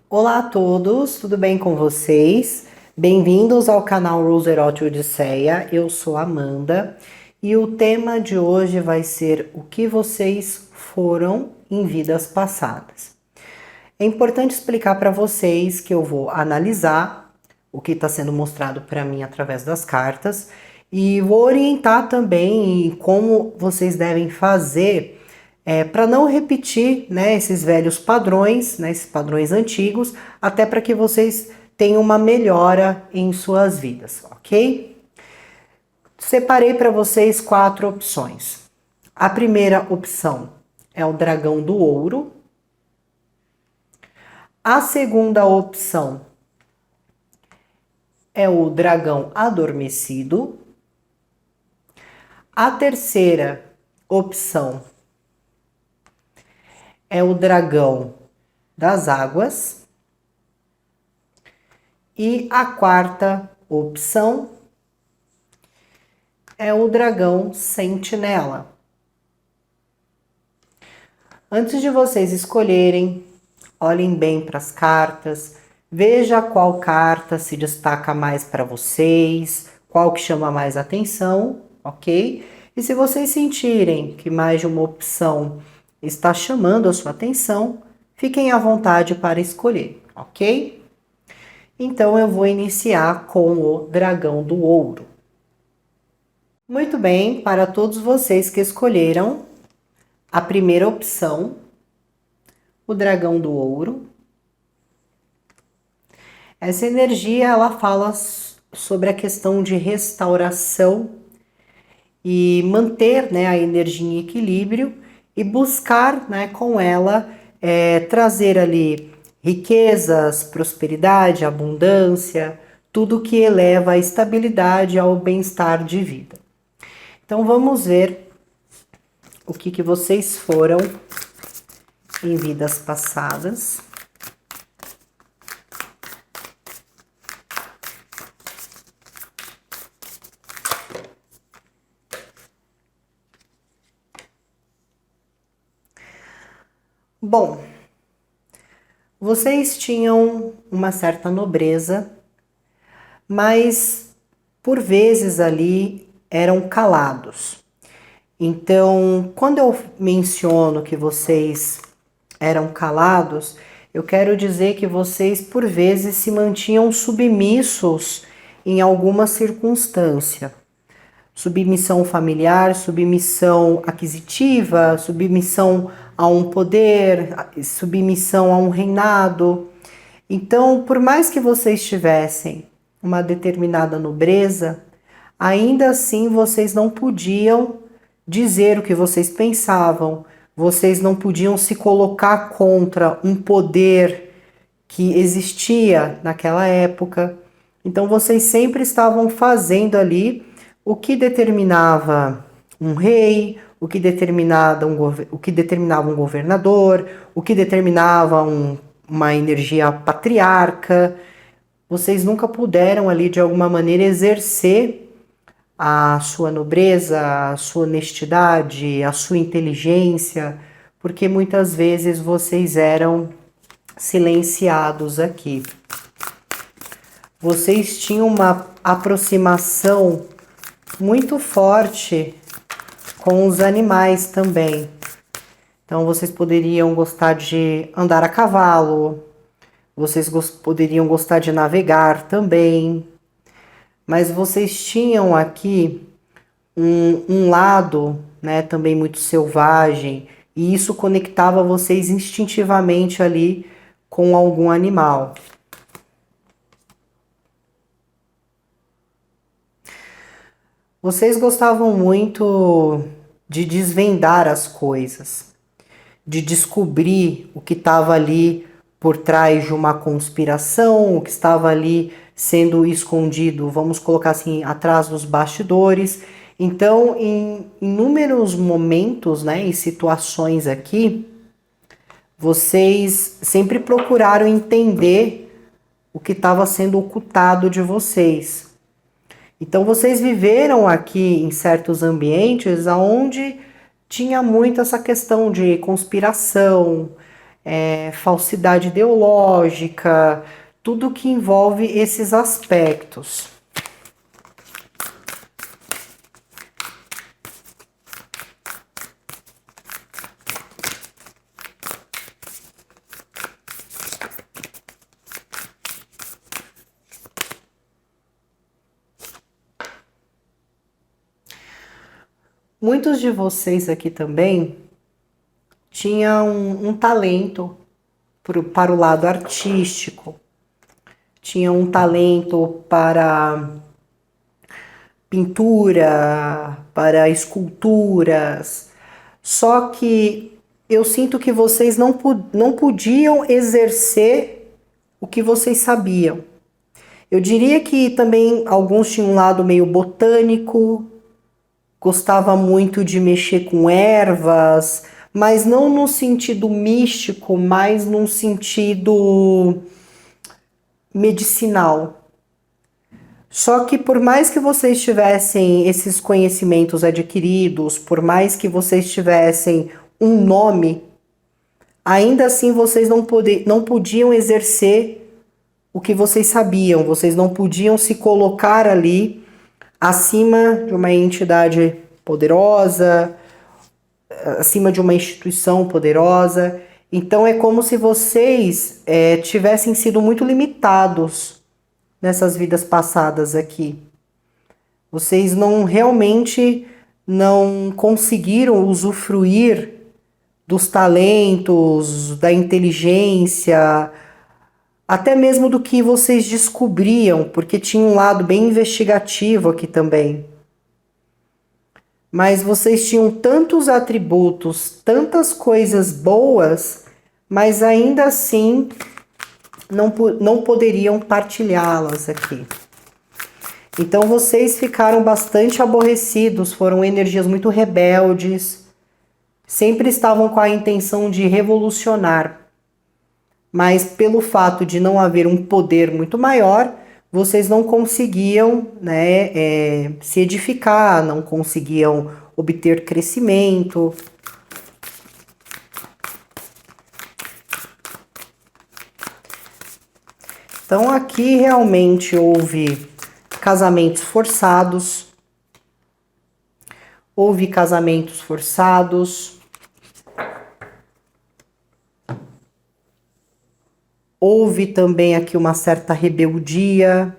Olá a todos, tudo bem com vocês? Bem-vindos ao canal Roserote Odisseia, eu sou a Amanda e o tema de hoje vai ser o que vocês foram em vidas passadas. É importante explicar para vocês que eu vou analisar o que está sendo mostrado para mim através das cartas e vou orientar também como vocês devem fazer para não repetir, né, esses velhos padrões, né, esses padrões antigos, até para que vocês tenham uma melhora em suas vidas, ok? Separei para vocês 4 opções. A primeira opção é o dragão do ouro. A segunda opção é o dragão adormecido. A terceira opção é o dragão das águas. E a quarta opção é o dragão sentinela. Antes de vocês escolherem, olhem bem para as cartas, veja qual carta se destaca mais para vocês, qual que chama mais atenção, ok? E se vocês sentirem que mais de uma opção está chamando a sua atenção, fiquem à vontade para escolher, ok? Então eu vou iniciar com o dragão do ouro. Muito bem, para todos vocês que escolheram a primeira opção, o dragão do ouro. Essa energia ela fala sobre a questão de restauração e manter, né, a energia em equilíbrio e buscar, né, com ela trazer ali riquezas, prosperidade, abundância, tudo que eleva a estabilidade ao bem-estar de vida. Então vamos ver o que vocês foram em vidas passadas. Bom, vocês tinham uma certa nobreza, mas por vezes ali eram calados. Então, quando eu menciono que vocês eram calados, eu quero dizer que vocês por vezes se mantinham submissos em alguma circunstância. Submissão familiar, submissão aquisitiva, submissão a um poder, submissão a um reinado. Então, por mais que vocês tivessem uma determinada nobreza, ainda assim vocês não podiam dizer o que vocês pensavam, vocês não podiam se colocar contra um poder que existia naquela época. Então vocês sempre estavam fazendo ali o que determinava um rei, o que determinava um governador, o que determinava uma energia patriarca. Vocês nunca puderam ali de alguma maneira exercer a sua nobreza, a sua honestidade, a sua inteligência, porque muitas vezes vocês eram silenciados aqui. Vocês tinham uma aproximação muito forte com os animais também. Então vocês poderiam gostar de andar a cavalo, vocês poderiam gostar de navegar também, mas vocês tinham aqui um lado, né, também muito selvagem, e isso conectava vocês instintivamente ali com algum animal. Vocês gostavam muito de desvendar as coisas, de descobrir o que estava ali por trás de uma conspiração, o que estava ali sendo escondido, vamos colocar assim, atrás dos bastidores. Então, em inúmeros momentos, né, em situações aqui, vocês sempre procuraram entender o que estava sendo ocultado de vocês. Então vocês viveram aqui em certos ambientes onde tinha muito essa questão de conspiração, falsidade ideológica, tudo que envolve esses aspectos. Muitos de vocês aqui também tinham um talento para o lado artístico, tinham um talento para pintura, para esculturas, só que eu sinto que vocês não podiam exercer o que vocês sabiam. Eu diria que também alguns tinham um lado meio botânico, gostava muito de mexer com ervas, mas não no sentido místico, mas num sentido medicinal. Só que por mais que vocês tivessem esses conhecimentos adquiridos, por mais que vocês tivessem um nome, ainda assim vocês não podiam exercer o que vocês sabiam, vocês não podiam se colocar ali acima de uma entidade poderosa, acima de uma instituição poderosa. Então é como se vocês tivessem sido muito limitados nessas vidas passadas aqui. Vocês realmente não conseguiram usufruir dos talentos, da inteligência, até mesmo do que vocês descobriam, porque tinha um lado bem investigativo aqui também. Mas vocês tinham tantos atributos, tantas coisas boas, mas ainda assim não poderiam partilhá-las aqui. Então vocês ficaram bastante aborrecidos, foram energias muito rebeldes, sempre estavam com a intenção de revolucionar. Mas pelo fato de não haver um poder muito maior, vocês não conseguiam, se edificar, não conseguiam obter crescimento. Então aqui realmente houve casamentos forçados, houve também aqui uma certa rebeldia.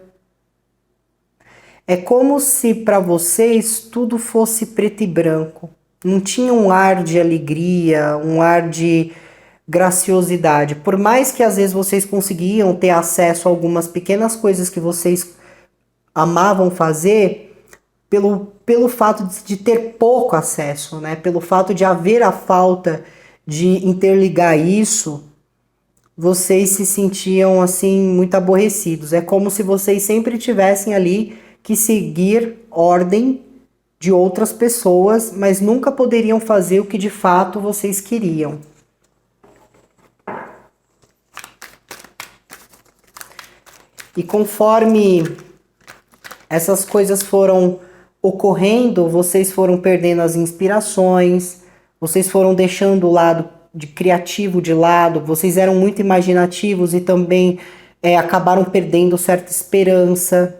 É como se para vocês tudo fosse preto e branco. Não tinha um ar de alegria, um ar de graciosidade. Por mais que às vezes vocês conseguiam ter acesso a algumas pequenas coisas que vocês amavam fazer, pelo fato de ter pouco acesso, né? Pelo fato de haver a falta de interligar isso, vocês se sentiam assim muito aborrecidos. É como se vocês sempre tivessem ali que seguir ordem de outras pessoas, mas nunca poderiam fazer o que de fato vocês queriam. E conforme essas coisas foram ocorrendo, vocês foram perdendo as inspirações, vocês foram deixando o lado de criativo de lado, vocês eram muito imaginativos e também acabaram perdendo certa esperança.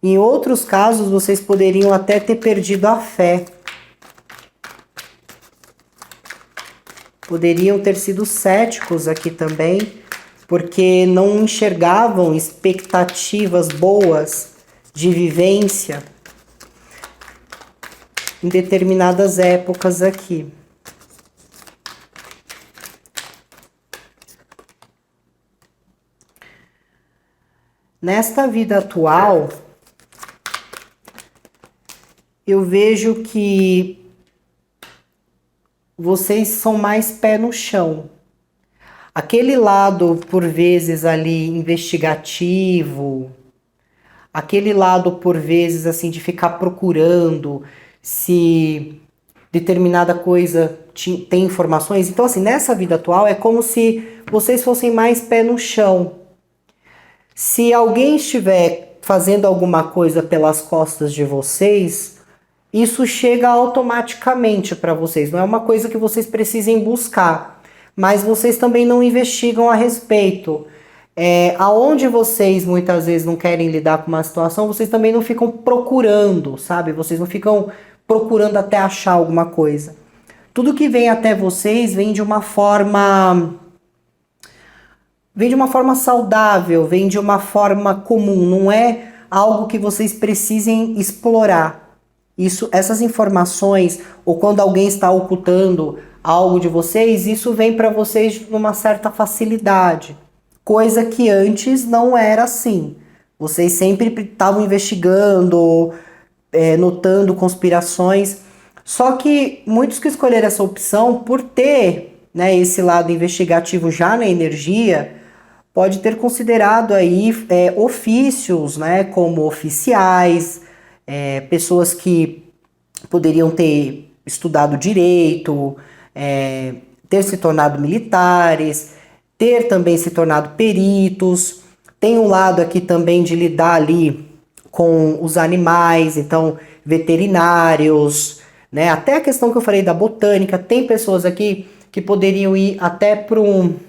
Em outros casos, vocês poderiam até ter perdido a fé. Poderiam ter sido céticos aqui também, porque não enxergavam expectativas boas de vivência em determinadas épocas aqui. Nesta vida atual, eu vejo que vocês são mais pé no chão. Aquele lado, por vezes, ali investigativo, aquele lado, por vezes, assim, de ficar procurando se determinada coisa tem informações. Então, assim, nessa vida atual é como se vocês fossem mais pé no chão. Se alguém estiver fazendo alguma coisa pelas costas de vocês, isso chega automaticamente para vocês. Não é uma coisa que vocês precisem buscar. mas vocês também não investigam a respeito. Aonde vocês muitas vezes não querem lidar com uma situação, vocês também não ficam procurando, sabe? Vocês não ficam procurando até achar alguma coisa. Tudo que vem até vocês vem de uma forma saudável, vem de uma forma comum, não é algo que vocês precisem explorar. Essas informações, ou quando alguém está ocultando algo de vocês, isso vem para vocês numa certa facilidade, coisa que antes não era assim. Vocês sempre estavam investigando, notando conspirações. Só que muitos que escolheram essa opção, por ter, né, esse lado investigativo já na energia, pode ter considerado aí ofícios, né, como oficiais, pessoas que poderiam ter estudado direito, ter se tornado militares, ter também se tornado peritos. Tem um lado aqui também de lidar ali com os animais, então veterinários, né? Até a questão que eu falei da botânica, tem pessoas aqui que poderiam ir até para um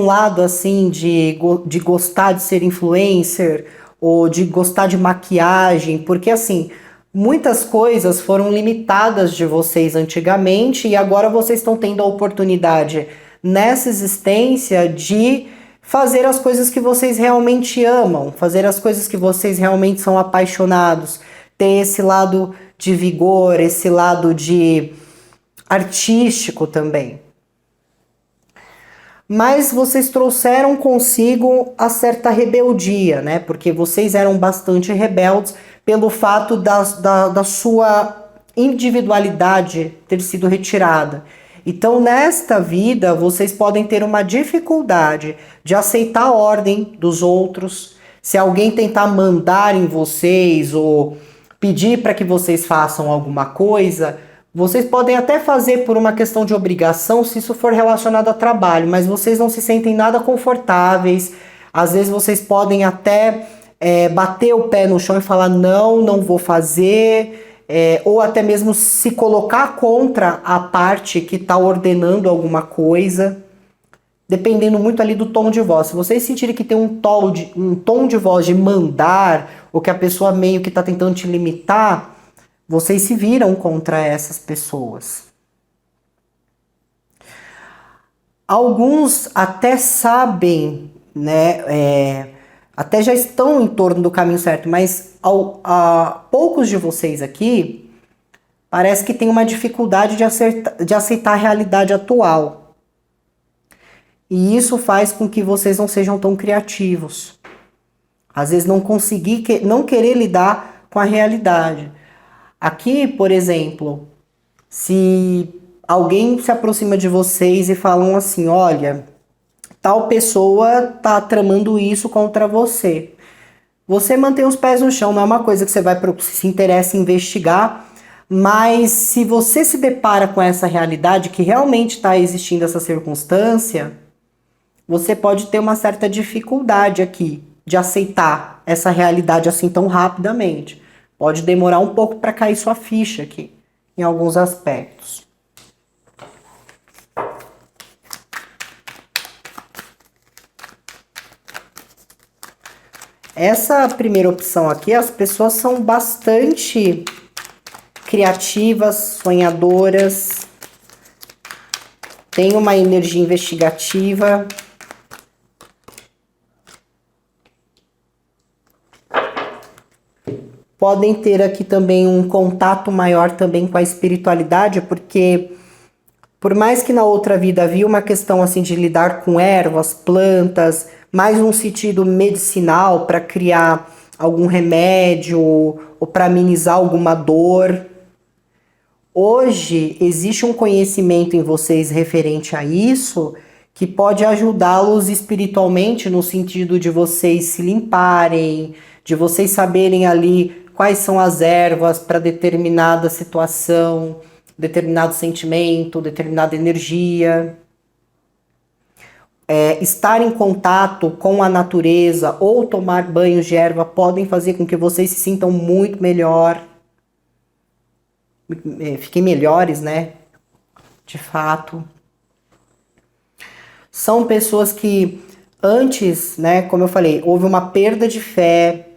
lado assim de gostar de ser influencer ou de gostar de maquiagem, porque assim, muitas coisas foram limitadas de vocês antigamente e agora vocês estão tendo a oportunidade nessa existência de fazer as coisas que vocês realmente amam, fazer as coisas que vocês realmente são apaixonados, ter esse lado de vigor, esse lado de artístico também. Mas vocês trouxeram consigo a certa rebeldia, né? Porque vocês eram bastante rebeldes pelo fato da sua individualidade ter sido retirada. Então, nesta vida, vocês podem ter uma dificuldade de aceitar a ordem dos outros. Se alguém tentar mandar em vocês ou pedir para que vocês façam alguma coisa, vocês podem até fazer por uma questão de obrigação se isso for relacionado a trabalho, mas vocês não se sentem nada confortáveis. Às vezes vocês podem até bater o pé no chão e falar não, não vou fazer, ou até mesmo se colocar contra a parte que está ordenando alguma coisa, dependendo muito ali do tom de voz. Se vocês sentirem que tem um tom de voz de mandar, ou que a pessoa meio que está tentando te limitar, vocês se viram contra essas pessoas. Alguns até sabem, né, até já estão em torno do caminho certo, mas poucos de vocês aqui parece que tem uma dificuldade de aceitar a realidade atual. E isso faz com que vocês não sejam tão criativos. Às vezes não querer lidar com a realidade. Aqui, por exemplo, se alguém se aproxima de vocês e falam assim, olha, tal pessoa tá tramando isso contra você. Você mantém os pés no chão, não é uma coisa que você se interessa em investigar, mas se você se depara com essa realidade, que realmente está existindo essa circunstância, você pode ter uma certa dificuldade aqui de aceitar essa realidade assim tão rapidamente. Pode demorar um pouco para cair sua ficha aqui, em alguns aspectos. Essa primeira opção aqui, as pessoas são bastante criativas, sonhadoras, têm uma energia investigativa. Podem ter aqui também um contato maior também com a espiritualidade, porque por mais que na outra vida havia uma questão assim de lidar com ervas, plantas, mais um sentido medicinal para criar algum remédio ou para amenizar alguma dor. Hoje existe um conhecimento em vocês referente a isso que pode ajudá-los espiritualmente no sentido de vocês se limparem, de vocês saberem ali quais são as ervas para determinada situação, determinado sentimento, determinada energia. Estar em contato com a natureza ou tomar banhos de erva podem fazer com que vocês se sintam muito melhor. Fiquem melhores, né? De fato. São pessoas que antes, né, como eu falei, houve uma perda de fé,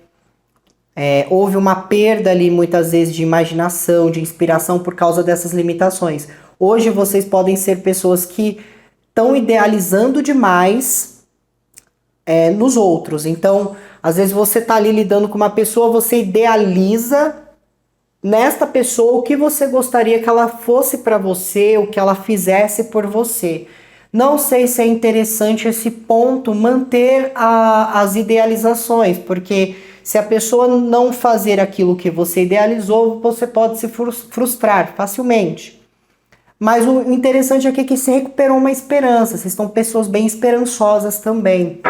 houve uma perda ali muitas vezes de imaginação, de inspiração por causa dessas limitações. Hoje vocês podem ser pessoas que estão idealizando demais nos outros. Então, às vezes você está ali lidando com uma pessoa, você idealiza nesta pessoa o que você gostaria que ela fosse para você, o que ela fizesse por você. Não sei se é interessante esse ponto manter as idealizações, porque se a pessoa não fazer aquilo que você idealizou, você pode se frustrar facilmente. Mas o interessante aqui é que se recuperou uma esperança, vocês estão pessoas bem esperançosas também.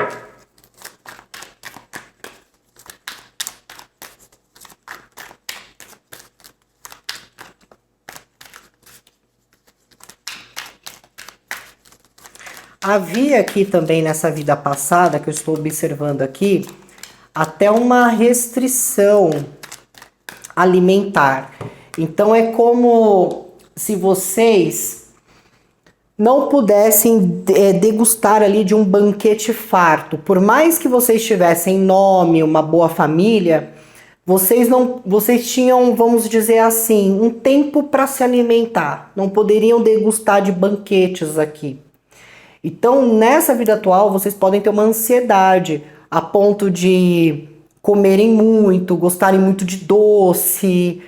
Havia aqui também nessa vida passada, que eu estou observando aqui, até uma restrição alimentar. Então é como se vocês não pudessem degustar ali de um banquete farto. Por mais que vocês tivessem nome, uma boa família, vocês tinham, vamos dizer assim, um tempo para se alimentar. Não poderiam degustar de banquetes aqui. Então, nessa vida atual, vocês podem ter uma ansiedade a ponto de comerem muito, gostarem muito de doce,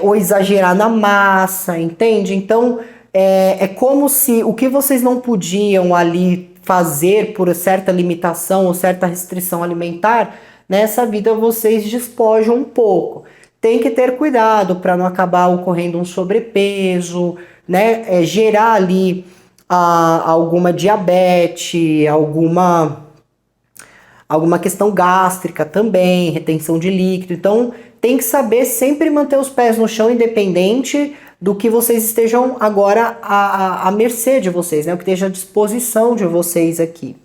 ou exagerar na massa, entende? Então, é como se o que vocês não podiam ali fazer por certa limitação ou certa restrição alimentar, nessa vida vocês despojam um pouco. Tem que ter cuidado para não acabar ocorrendo um sobrepeso, né? Gerar ali alguma diabetes, alguma questão gástrica também, retenção de líquido. Então, tem que saber sempre manter os pés no chão, independente do que vocês estejam agora à mercê de vocês, né? O que esteja à disposição de vocês aqui.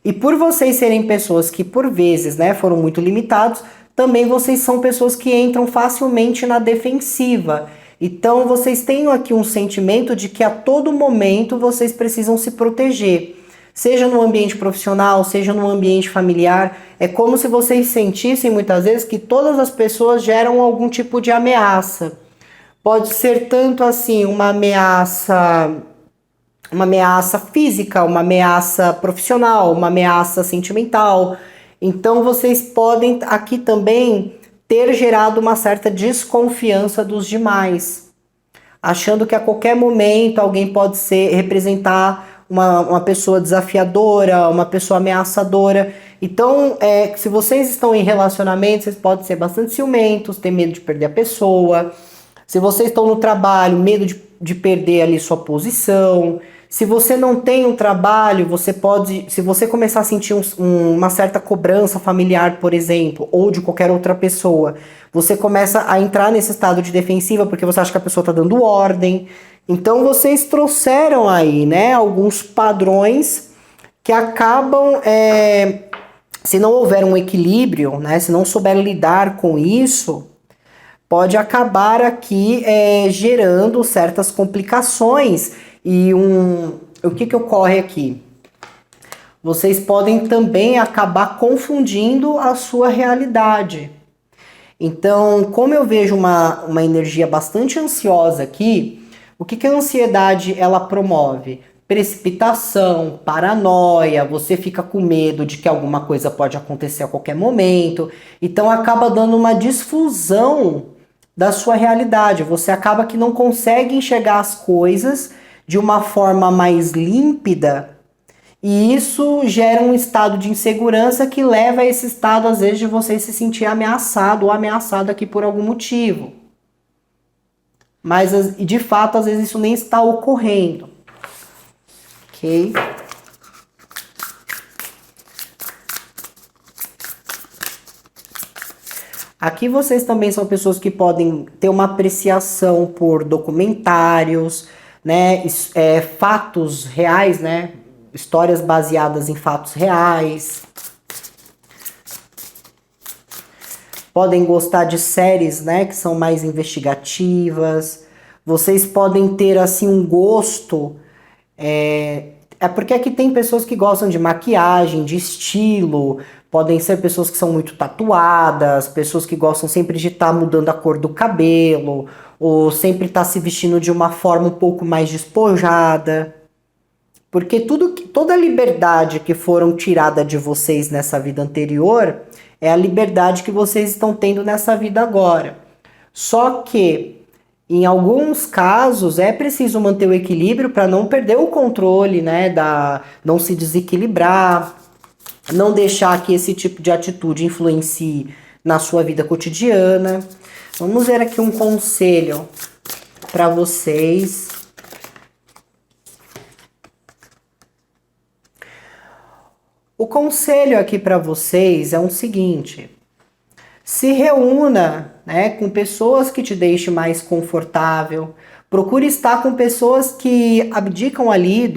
E por vocês serem pessoas que, por vezes, né, foram muito limitados, também vocês são pessoas que entram facilmente na defensiva. Então, vocês têm aqui um sentimento de que a todo momento vocês precisam se proteger. Seja no ambiente profissional, seja no ambiente familiar. É como se vocês sentissem muitas vezes que todas as pessoas geram algum tipo de ameaça. Pode ser tanto assim uma ameaça física, uma ameaça profissional, uma ameaça sentimental. Então vocês podem aqui também ter gerado uma certa desconfiança dos demais, achando que a qualquer momento alguém pode representar uma pessoa desafiadora, uma pessoa ameaçadora. Então, se vocês estão em relacionamento, vocês podem ser bastante ciumentos, ter medo de perder a pessoa. Se vocês estão no trabalho, medo de perder ali sua posição. Se você não tem um trabalho, você pode, se você começar a sentir uma certa cobrança familiar, por exemplo, ou de qualquer outra pessoa, você começa a entrar nesse estado de defensiva porque você acha que a pessoa está dando ordem. Então vocês trouxeram aí, né, alguns padrões que acabam, se não houver um equilíbrio, né, se não souber lidar com isso, pode acabar aqui gerando certas complicações. E o que ocorre aqui? Vocês podem também acabar confundindo a sua realidade. Então, como eu vejo uma energia bastante ansiosa aqui, o que a ansiedade ela promove? Precipitação, paranoia, você fica com medo de que alguma coisa pode acontecer a qualquer momento. Então acaba dando uma disfusão da sua realidade. Você acaba que não consegue enxergar as coisas de uma forma mais límpida, e isso gera um estado de insegurança que leva a esse estado, às vezes, de você se sentir ameaçado ou ameaçado aqui por algum motivo. Mas, de fato, às vezes isso nem está ocorrendo. Ok? Aqui vocês também são pessoas que podem ter uma apreciação por documentários, né, fatos reais, né, histórias baseadas em fatos reais. Podem gostar de séries, né, que são mais investigativas. Vocês podem ter assim um gosto, É porque aqui tem pessoas que gostam de maquiagem, de estilo, podem ser pessoas que são muito tatuadas, pessoas que gostam sempre de estar mudando a cor do cabelo, ou sempre estar se vestindo de uma forma um pouco mais despojada. Porque toda a liberdade que foram tirada de vocês nessa vida anterior é a liberdade que vocês estão tendo nessa vida agora. Só que em alguns casos é preciso manter o equilíbrio para não perder o controle, né, não se desequilibrar, não deixar que esse tipo de atitude influencie na sua vida cotidiana. Vamos ver aqui um conselho para vocês. O conselho aqui para vocês é o seguinte: se reúna, né, com pessoas que te deixem mais confortável. Procure estar com pessoas que abdicam ali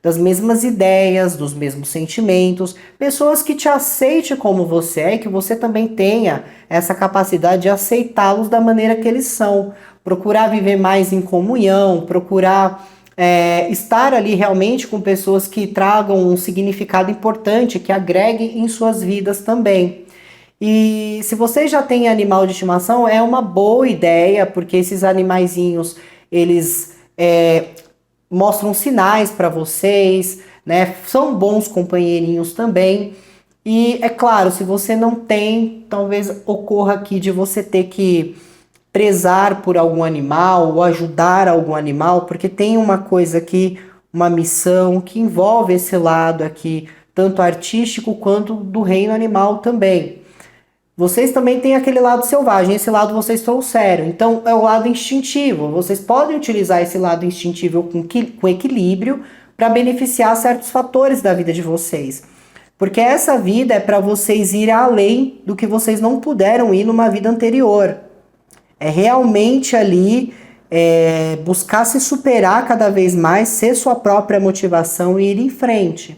das mesmas ideias, dos mesmos sentimentos, pessoas que te aceitem como você é e que você também tenha essa capacidade de aceitá-los da maneira que eles são. Procurar viver mais em comunhão, procurar estar ali realmente com pessoas que tragam um significado importante, que agreguem em suas vidas também. E se você já tem animal de estimação, é uma boa ideia, porque esses animaizinhos, eles mostram sinais para vocês, né? São bons companheirinhos também. E é claro, se você não tem, talvez ocorra aqui de você ter que prezar por algum animal ou ajudar algum animal, porque tem uma coisa aqui, uma missão que envolve esse lado aqui, tanto artístico quanto do reino animal também. Vocês também têm aquele lado selvagem, esse lado vocês trouxeram. Então é o lado instintivo. Vocês podem utilizar esse lado instintivo com equilíbrio para beneficiar certos fatores da vida de vocês. Porque essa vida é para vocês ir além do que vocês não puderam ir numa vida anterior. É realmente ali buscar se superar cada vez mais, ser sua própria motivação e ir em frente.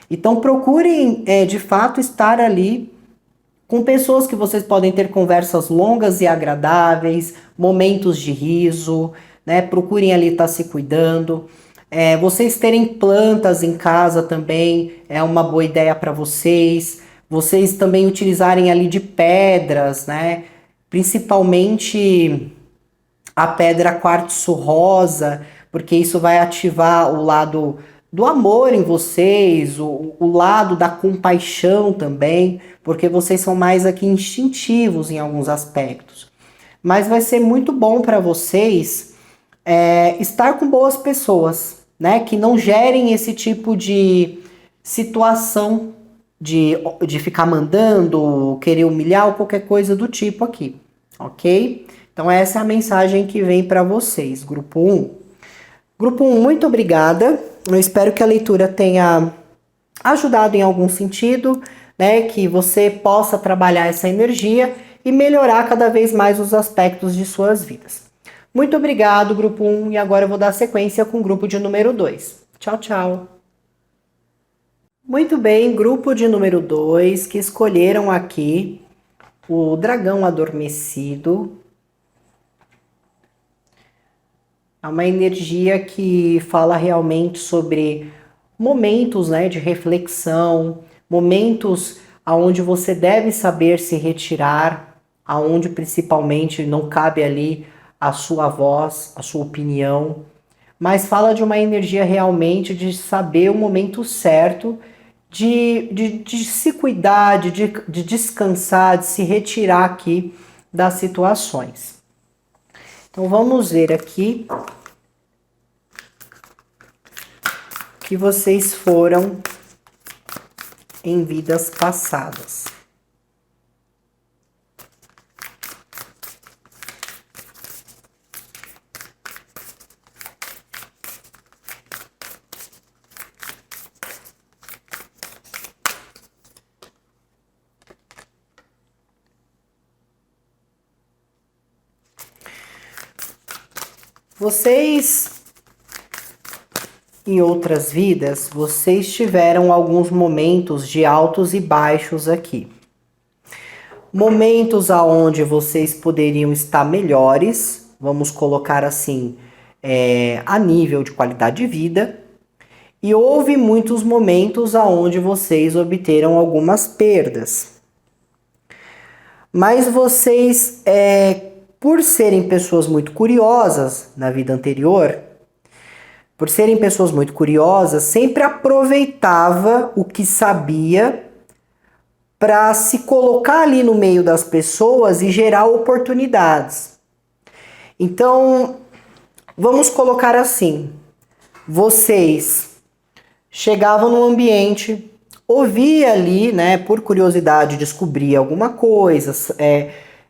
Então procurem de fato estar ali com pessoas que vocês podem ter conversas longas e agradáveis, momentos de riso, né? Procurem ali estar se cuidando. Vocês terem plantas em casa também é uma boa ideia para vocês. Vocês também utilizarem ali de pedras, né? Principalmente a pedra quartzo rosa, porque isso vai ativar o lado do amor em vocês, o lado da compaixão também, porque vocês são mais aqui instintivos em alguns aspectos. Mas vai ser muito bom para vocês estar com boas pessoas, né? Que não gerem esse tipo de situação de ficar mandando, querer humilhar ou qualquer coisa do tipo aqui, ok? Então essa é a mensagem que vem para vocês, grupo 1. Grupo 1, muito obrigada. Eu espero que a leitura tenha ajudado em algum sentido, né? Que você possa trabalhar essa energia e melhorar cada vez mais os aspectos de suas vidas. Muito obrigado, grupo 1, e agora eu vou dar sequência com o grupo de número 2. Tchau, tchau. Muito bem, grupo de número 2, que escolheram aqui o dragão adormecido. É uma energia que fala realmente sobre momentos, né, de reflexão, momentos aonde você deve saber se retirar, aonde principalmente não cabe ali a sua voz, a sua opinião, mas fala de uma energia realmente de saber o momento certo de se cuidar, de descansar, de se retirar aqui das situações. Então vamos ver aqui que vocês foram em vidas passadas. Vocês, em outras vidas, vocês tiveram alguns momentos de altos e baixos aqui. Momentos aonde vocês poderiam estar melhores, vamos colocar assim, a nível de qualidade de vida, e houve muitos momentos aonde vocês obteram algumas perdas. Mas vocês, por serem pessoas muito curiosas na vida anterior, por serem pessoas muito curiosas, sempre aproveitava o que sabia para se colocar ali no meio das pessoas e gerar oportunidades. Então, vamos colocar assim: vocês chegavam no ambiente, ouvia ali, né, por curiosidade, descobria alguma coisa,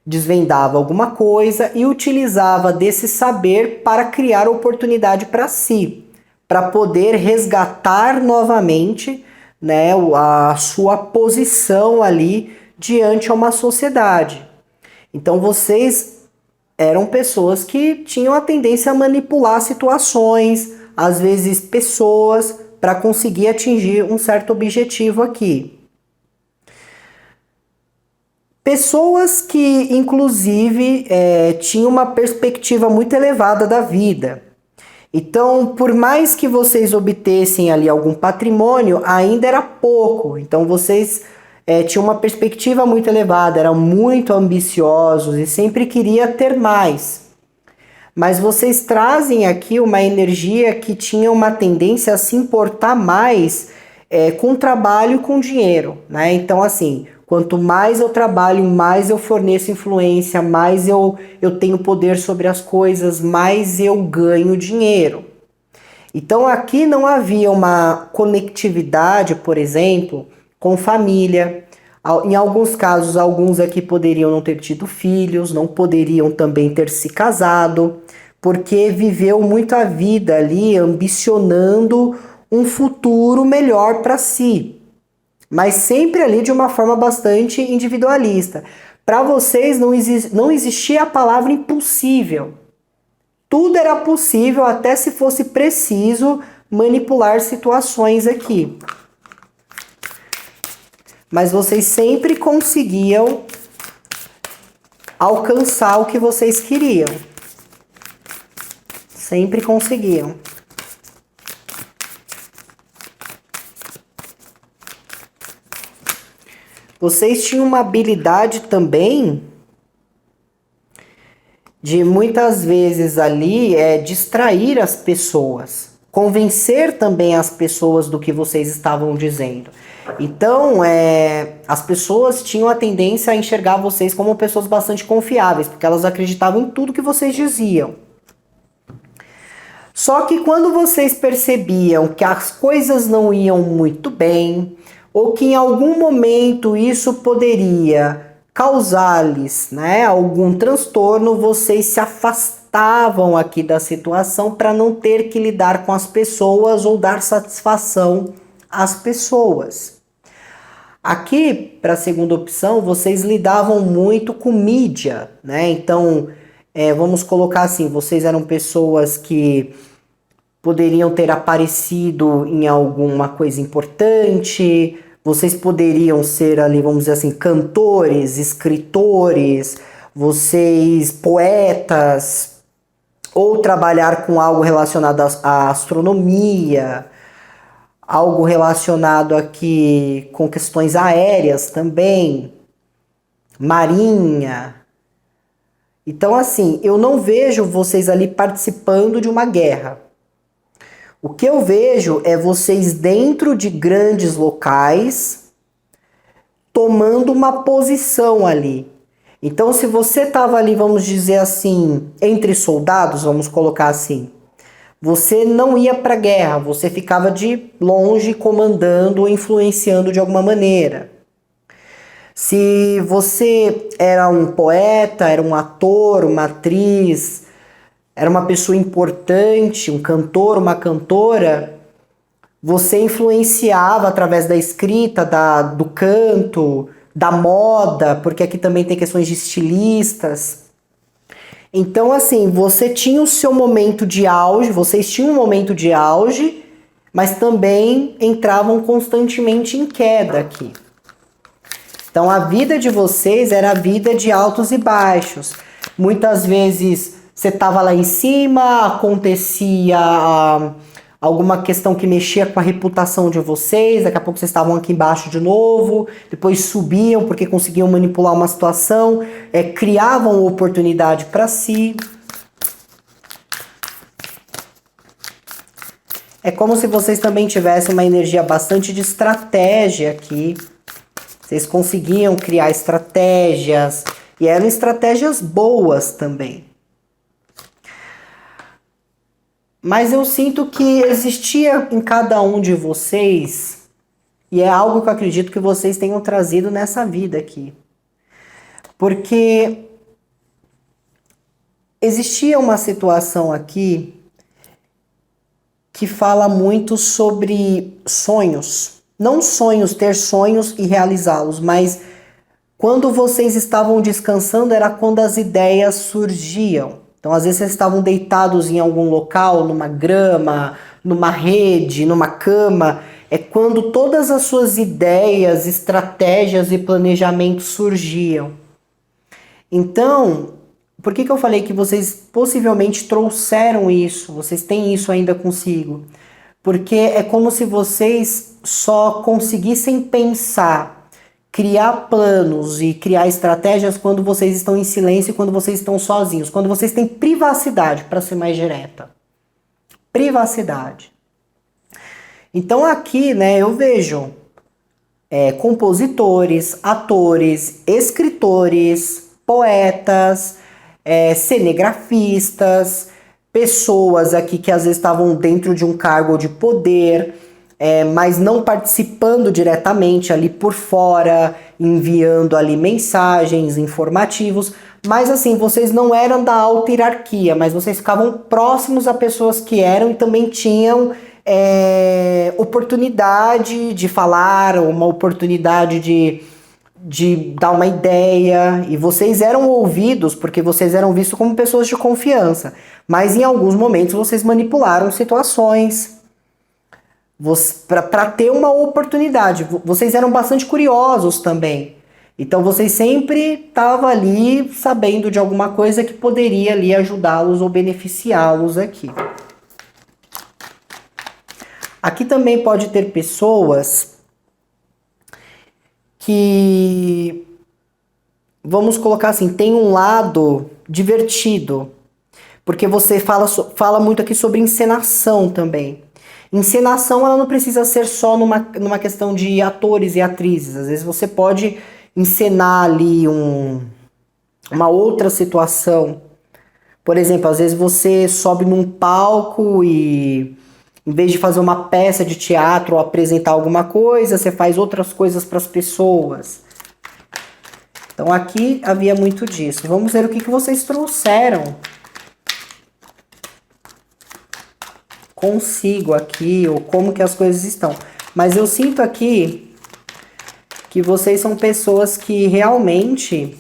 desvendava alguma coisa e utilizava desse saber para criar oportunidade para si, para poder resgatar novamente, né, a sua posição ali diante a uma sociedade. Então vocês eram pessoas que tinham a tendência a manipular situações, às vezes pessoas, para conseguir atingir um certo objetivo aqui. Pessoas que, inclusive, tinham uma perspectiva muito elevada da vida. Então, por mais que vocês obtessem ali algum patrimônio, ainda era pouco. Então, vocês tinham uma perspectiva muito elevada, eram muito ambiciosos e sempre queria ter mais. Mas vocês trazem aqui uma energia que tinha uma tendência a se importar mais com trabalho e com dinheiro, né? Então, assim, quanto mais eu trabalho, mais eu forneço influência, mais eu tenho poder sobre as coisas, mais eu ganho dinheiro. Então, aqui não havia uma conectividade, por exemplo, com família. Em alguns casos, alguns aqui poderiam não ter tido filhos, não poderiam também ter se casado, porque viveu muito a vida ali ambicionando um futuro melhor para si, mas sempre ali de uma forma bastante individualista. Para vocês não existia a palavra impossível. Tudo era possível, até se fosse preciso manipular situações aqui. Mas vocês sempre conseguiam alcançar o que vocês queriam. Sempre conseguiam. Vocês tinham uma habilidade também de muitas vezes ali distrair as pessoas, convencer também as pessoas do que vocês estavam dizendo. Então, as pessoas tinham a tendência a enxergar vocês como pessoas bastante confiáveis, porque elas acreditavam em tudo que vocês diziam. Só que quando vocês percebiam que as coisas não iam muito bem, ou que em algum momento isso poderia causar-lhes, né, algum transtorno, vocês se afastavam aqui da situação para não ter que lidar com as pessoas ou dar satisfação às pessoas. Aqui, para a segunda opção, vocês lidavam muito com mídia, né? Então, vamos colocar assim, vocês eram pessoas que poderiam ter aparecido em alguma coisa importante, vocês poderiam ser ali, vamos dizer assim, cantores, escritores, vocês poetas, ou trabalhar com algo relacionado à astronomia, algo relacionado aqui com questões aéreas também, marinha. Então, assim, eu não vejo vocês ali participando de uma guerra. O que eu vejo é vocês dentro de grandes locais, tomando uma posição ali. Então, se você estava ali, vamos dizer assim, entre soldados, vamos colocar assim, você não ia para a guerra, você ficava de longe comandando ou influenciando de alguma maneira. Se você era um poeta, era um ator, uma atriz, era uma pessoa importante, um cantor, uma cantora, você influenciava através da escrita, do canto, da moda, porque aqui também tem questões de estilistas. Então, assim, você tinha o seu momento de auge, vocês tinham um momento de auge, mas também entravam constantemente em queda aqui. Então, a vida de vocês era a vida de altos e baixos. Muitas vezes você estava lá em cima, acontecia alguma questão que mexia com a reputação de vocês, daqui a pouco vocês estavam aqui embaixo de novo, depois subiam porque conseguiam manipular uma situação, criavam oportunidade para si. É como se vocês também tivessem uma energia bastante de estratégia aqui. Vocês conseguiam criar estratégias, e eram estratégias boas também. Mas eu sinto que existia em cada um de vocês, e é algo que eu acredito que vocês tenham trazido nessa vida aqui. Porque existia uma situação aqui que fala muito sobre sonhos. Não sonhos, ter sonhos e realizá-los, mas quando vocês estavam descansando era quando as ideias surgiam. Então, às vezes, vocês estavam deitados em algum local, numa grama, numa rede, numa cama. É quando todas as suas ideias, estratégias e planejamentos surgiam. Então, por que eu falei que vocês possivelmente trouxeram isso? Vocês têm isso ainda consigo? Porque é como se vocês só conseguissem pensar, criar planos e criar estratégias quando vocês estão em silêncio e quando vocês estão sozinhos. Quando vocês têm privacidade, para ser mais direta. Privacidade. Então aqui, né, eu vejo compositores, atores, escritores, poetas, cinegrafistas, pessoas aqui que às vezes estavam dentro de um cargo de poder, mas não participando diretamente ali por fora, enviando ali mensagens, informativos, mas assim, vocês não eram da alta hierarquia, mas vocês ficavam próximos a pessoas que eram e também tinham oportunidade de falar, uma oportunidade de dar uma ideia, e vocês eram ouvidos porque vocês eram vistos como pessoas de confiança, mas em alguns momentos vocês manipularam situações para ter uma oportunidade. Vocês eram bastante curiosos também, então vocês sempre estavam ali sabendo de alguma coisa que poderia ali ajudá-los ou beneficiá-los aqui. Aqui também pode ter pessoas que, vamos colocar assim, tem um lado divertido, porque você fala muito aqui sobre encenação também. Encenação, ela não precisa ser só numa questão de atores e atrizes. Às vezes você pode encenar ali uma outra situação. Por exemplo, às vezes você sobe num palco e, em vez de fazer uma peça de teatro ou apresentar alguma coisa, você faz outras coisas para as pessoas. Então aqui havia muito disso. Vamos ver o que vocês trouxeram consigo aqui, ou como que as coisas estão. Mas eu sinto aqui que vocês são pessoas que realmente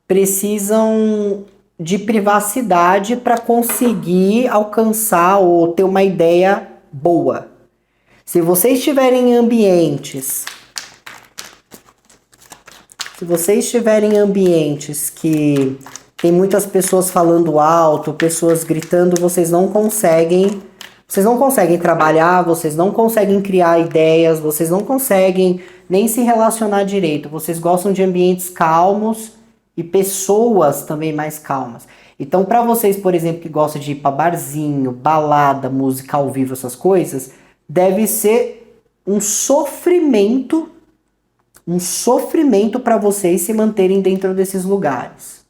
precisam de privacidade para conseguir alcançar ou ter uma ideia boa. Se vocês estiverem em ambientes que tem muitas pessoas falando alto, pessoas gritando, vocês não conseguem trabalhar, vocês não conseguem criar ideias, vocês não conseguem nem se relacionar direito. Vocês gostam de ambientes calmos e pessoas também mais calmas. Então, para vocês, por exemplo, que gostam de ir para barzinho, balada, música ao vivo, essas coisas, deve ser um sofrimento para vocês se manterem dentro desses lugares.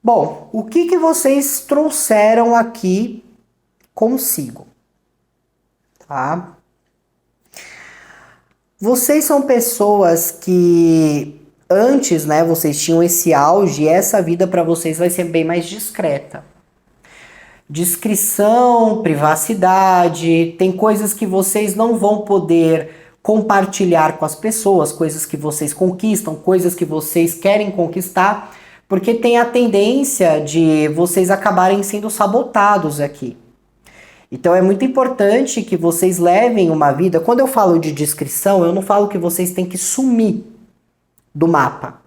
Bom, o que vocês trouxeram aqui consigo? Tá? Vocês são pessoas que antes, né, vocês tinham esse auge, e essa vida para vocês vai ser bem mais discreta. Discrição, privacidade, tem coisas que vocês não vão poder compartilhar com as pessoas, coisas que vocês conquistam, coisas que vocês querem conquistar, porque tem a tendência de vocês acabarem sendo sabotados aqui. Então é muito importante que vocês levem uma vida. Quando eu falo de discrição, eu não falo que vocês têm que sumir do mapa.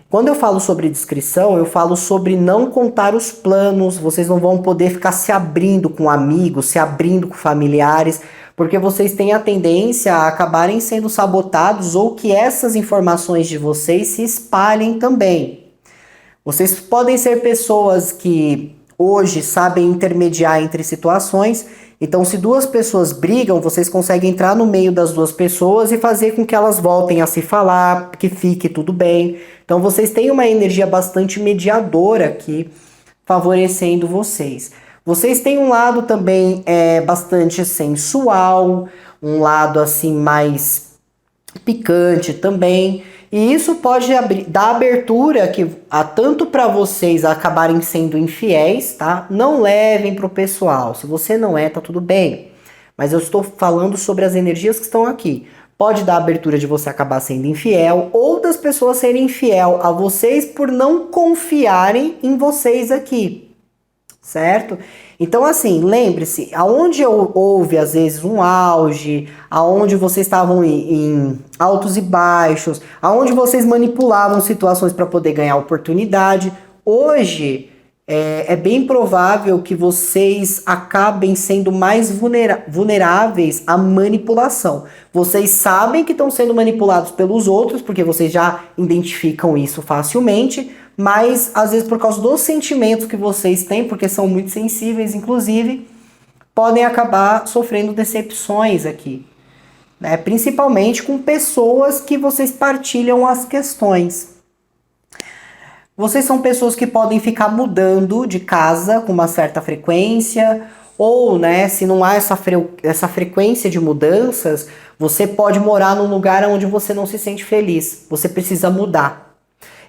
Quando eu falo sobre discrição, eu falo sobre não contar os planos, vocês não vão poder ficar se abrindo com amigos, se abrindo com familiares, porque vocês têm a tendência a acabarem sendo sabotados ou que essas informações de vocês se espalhem também. Vocês podem ser pessoas que hoje sabem intermediar entre situações, então se duas pessoas brigam, vocês conseguem entrar no meio das duas pessoas e fazer com que elas voltem a se falar, que fique tudo bem. Então vocês têm uma energia bastante mediadora aqui, favorecendo vocês. Vocês têm um lado também bastante sensual, um lado assim mais picante também. E isso pode dar abertura tanto para vocês acabarem sendo infiéis, tá? Não levem pro pessoal. Se você não é, tá tudo bem. Mas eu estou falando sobre as energias que estão aqui. Pode dar abertura de você acabar sendo infiel ou das pessoas serem infiel a vocês por não confiarem em vocês aqui. Certo? Então, assim, lembre-se, aonde houve às vezes um auge, aonde vocês estavam em altos e baixos, aonde vocês manipulavam situações para poder ganhar oportunidade, hoje é bem provável que vocês acabem sendo mais vulneráveis à manipulação. Vocês sabem que estão sendo manipulados pelos outros, porque vocês já identificam isso facilmente, mas às vezes por causa dos sentimentos que vocês têm, porque são muito sensíveis, inclusive, podem acabar sofrendo decepções aqui, né? Principalmente com pessoas que vocês partilham as questões. Vocês são pessoas que podem ficar mudando de casa com uma certa frequência, ou, né, se não há essa frequência de mudanças, você pode morar num lugar onde você não se sente feliz. Você precisa mudar.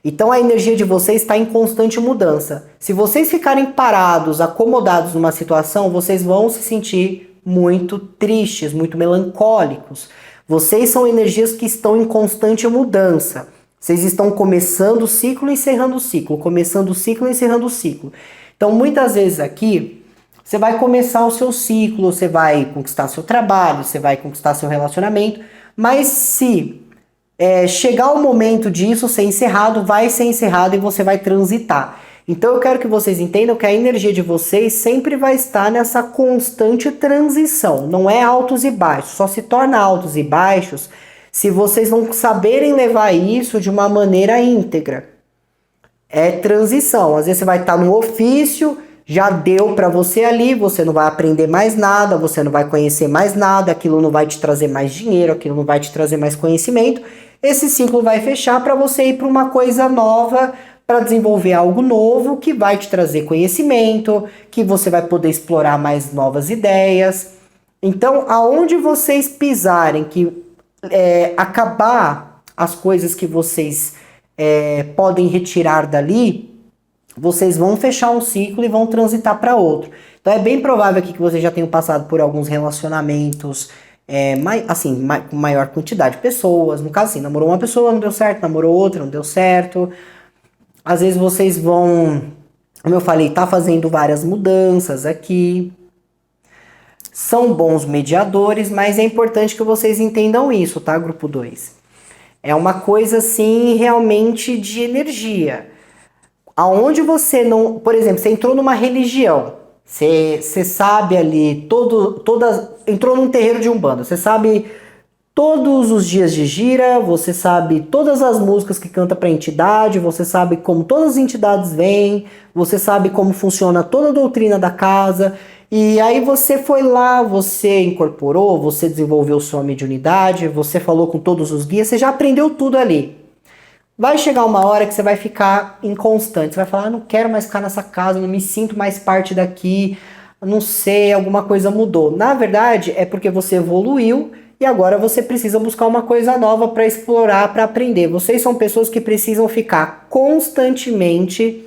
Então a energia de vocês está em constante mudança. Se vocês ficarem parados, acomodados numa situação, vocês vão se sentir muito tristes, muito melancólicos. Vocês são energias que estão em constante mudança. Vocês estão começando o ciclo e encerrando o ciclo, começando o ciclo e encerrando o ciclo. Então muitas vezes aqui, você vai começar o seu ciclo, você vai conquistar seu trabalho, você vai conquistar seu relacionamento, mas se chegar o momento disso ser encerrado, vai ser encerrado e você vai transitar. Então eu quero que vocês entendam que a energia de vocês sempre vai estar nessa constante transição. Não é altos e baixos, só se torna altos e baixos se vocês não saberem levar isso de uma maneira íntegra. É transição. Às vezes você vai estar no ofício, já deu para você ali, você não vai aprender mais nada, você não vai conhecer mais nada, aquilo não vai te trazer mais dinheiro, aquilo não vai te trazer mais conhecimento. Esse ciclo vai fechar para você ir para uma coisa nova, para desenvolver algo novo que vai te trazer conhecimento, que você vai poder explorar mais novas ideias. Então, aonde vocês pisarem, que acabar as coisas que vocês podem retirar dali, vocês vão fechar um ciclo e vão transitar para outro. Então é bem provável aqui que vocês já tenham passado por alguns relacionamentos com maior quantidade de pessoas. No caso assim, namorou uma pessoa, não deu certo, namorou outra, não deu certo. Às vezes vocês vão, como eu falei, tá fazendo várias mudanças aqui. São bons mediadores, mas é importante que vocês entendam isso, tá, grupo 2? É uma coisa, assim, realmente de energia. Aonde você não... Por exemplo, você entrou numa religião. Você sabe ali, entrou num terreiro de Umbanda. Você sabe todos os dias de gira, você sabe todas as músicas que canta pra entidade, você sabe como todas as entidades vêm, você sabe como funciona toda a doutrina da casa... E aí você foi lá, você incorporou, você desenvolveu sua mediunidade, você falou com todos os guias, você já aprendeu tudo ali. Vai chegar uma hora que você vai ficar inconstante, você vai falar, não quero mais ficar nessa casa, não me sinto mais parte daqui, não sei, alguma coisa mudou. Na verdade, é porque você evoluiu e agora você precisa buscar uma coisa nova para explorar, para aprender. Vocês são pessoas que precisam ficar constantemente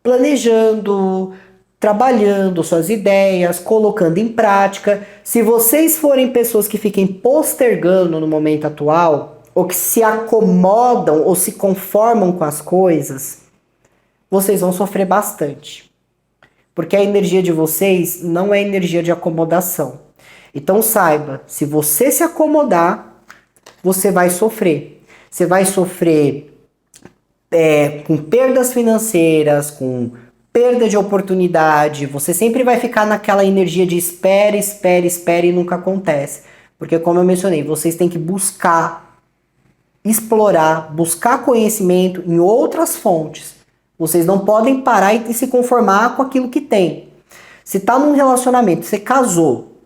planejando, trabalhando suas ideias, colocando em prática. Se vocês forem pessoas que fiquem postergando no momento atual, ou que se acomodam ou se conformam com as coisas, vocês vão sofrer bastante. Porque a energia de vocês não é energia de acomodação. Então saiba, se você se acomodar, você vai sofrer. você vai sofrer com perdas financeiras, com perda de oportunidade, você sempre vai ficar naquela energia de espera, espera, espera e nunca acontece. Porque como eu mencionei, vocês têm que buscar, explorar, buscar conhecimento em outras fontes. Vocês não podem parar e se conformar com aquilo que tem. Se tá num relacionamento, você casou,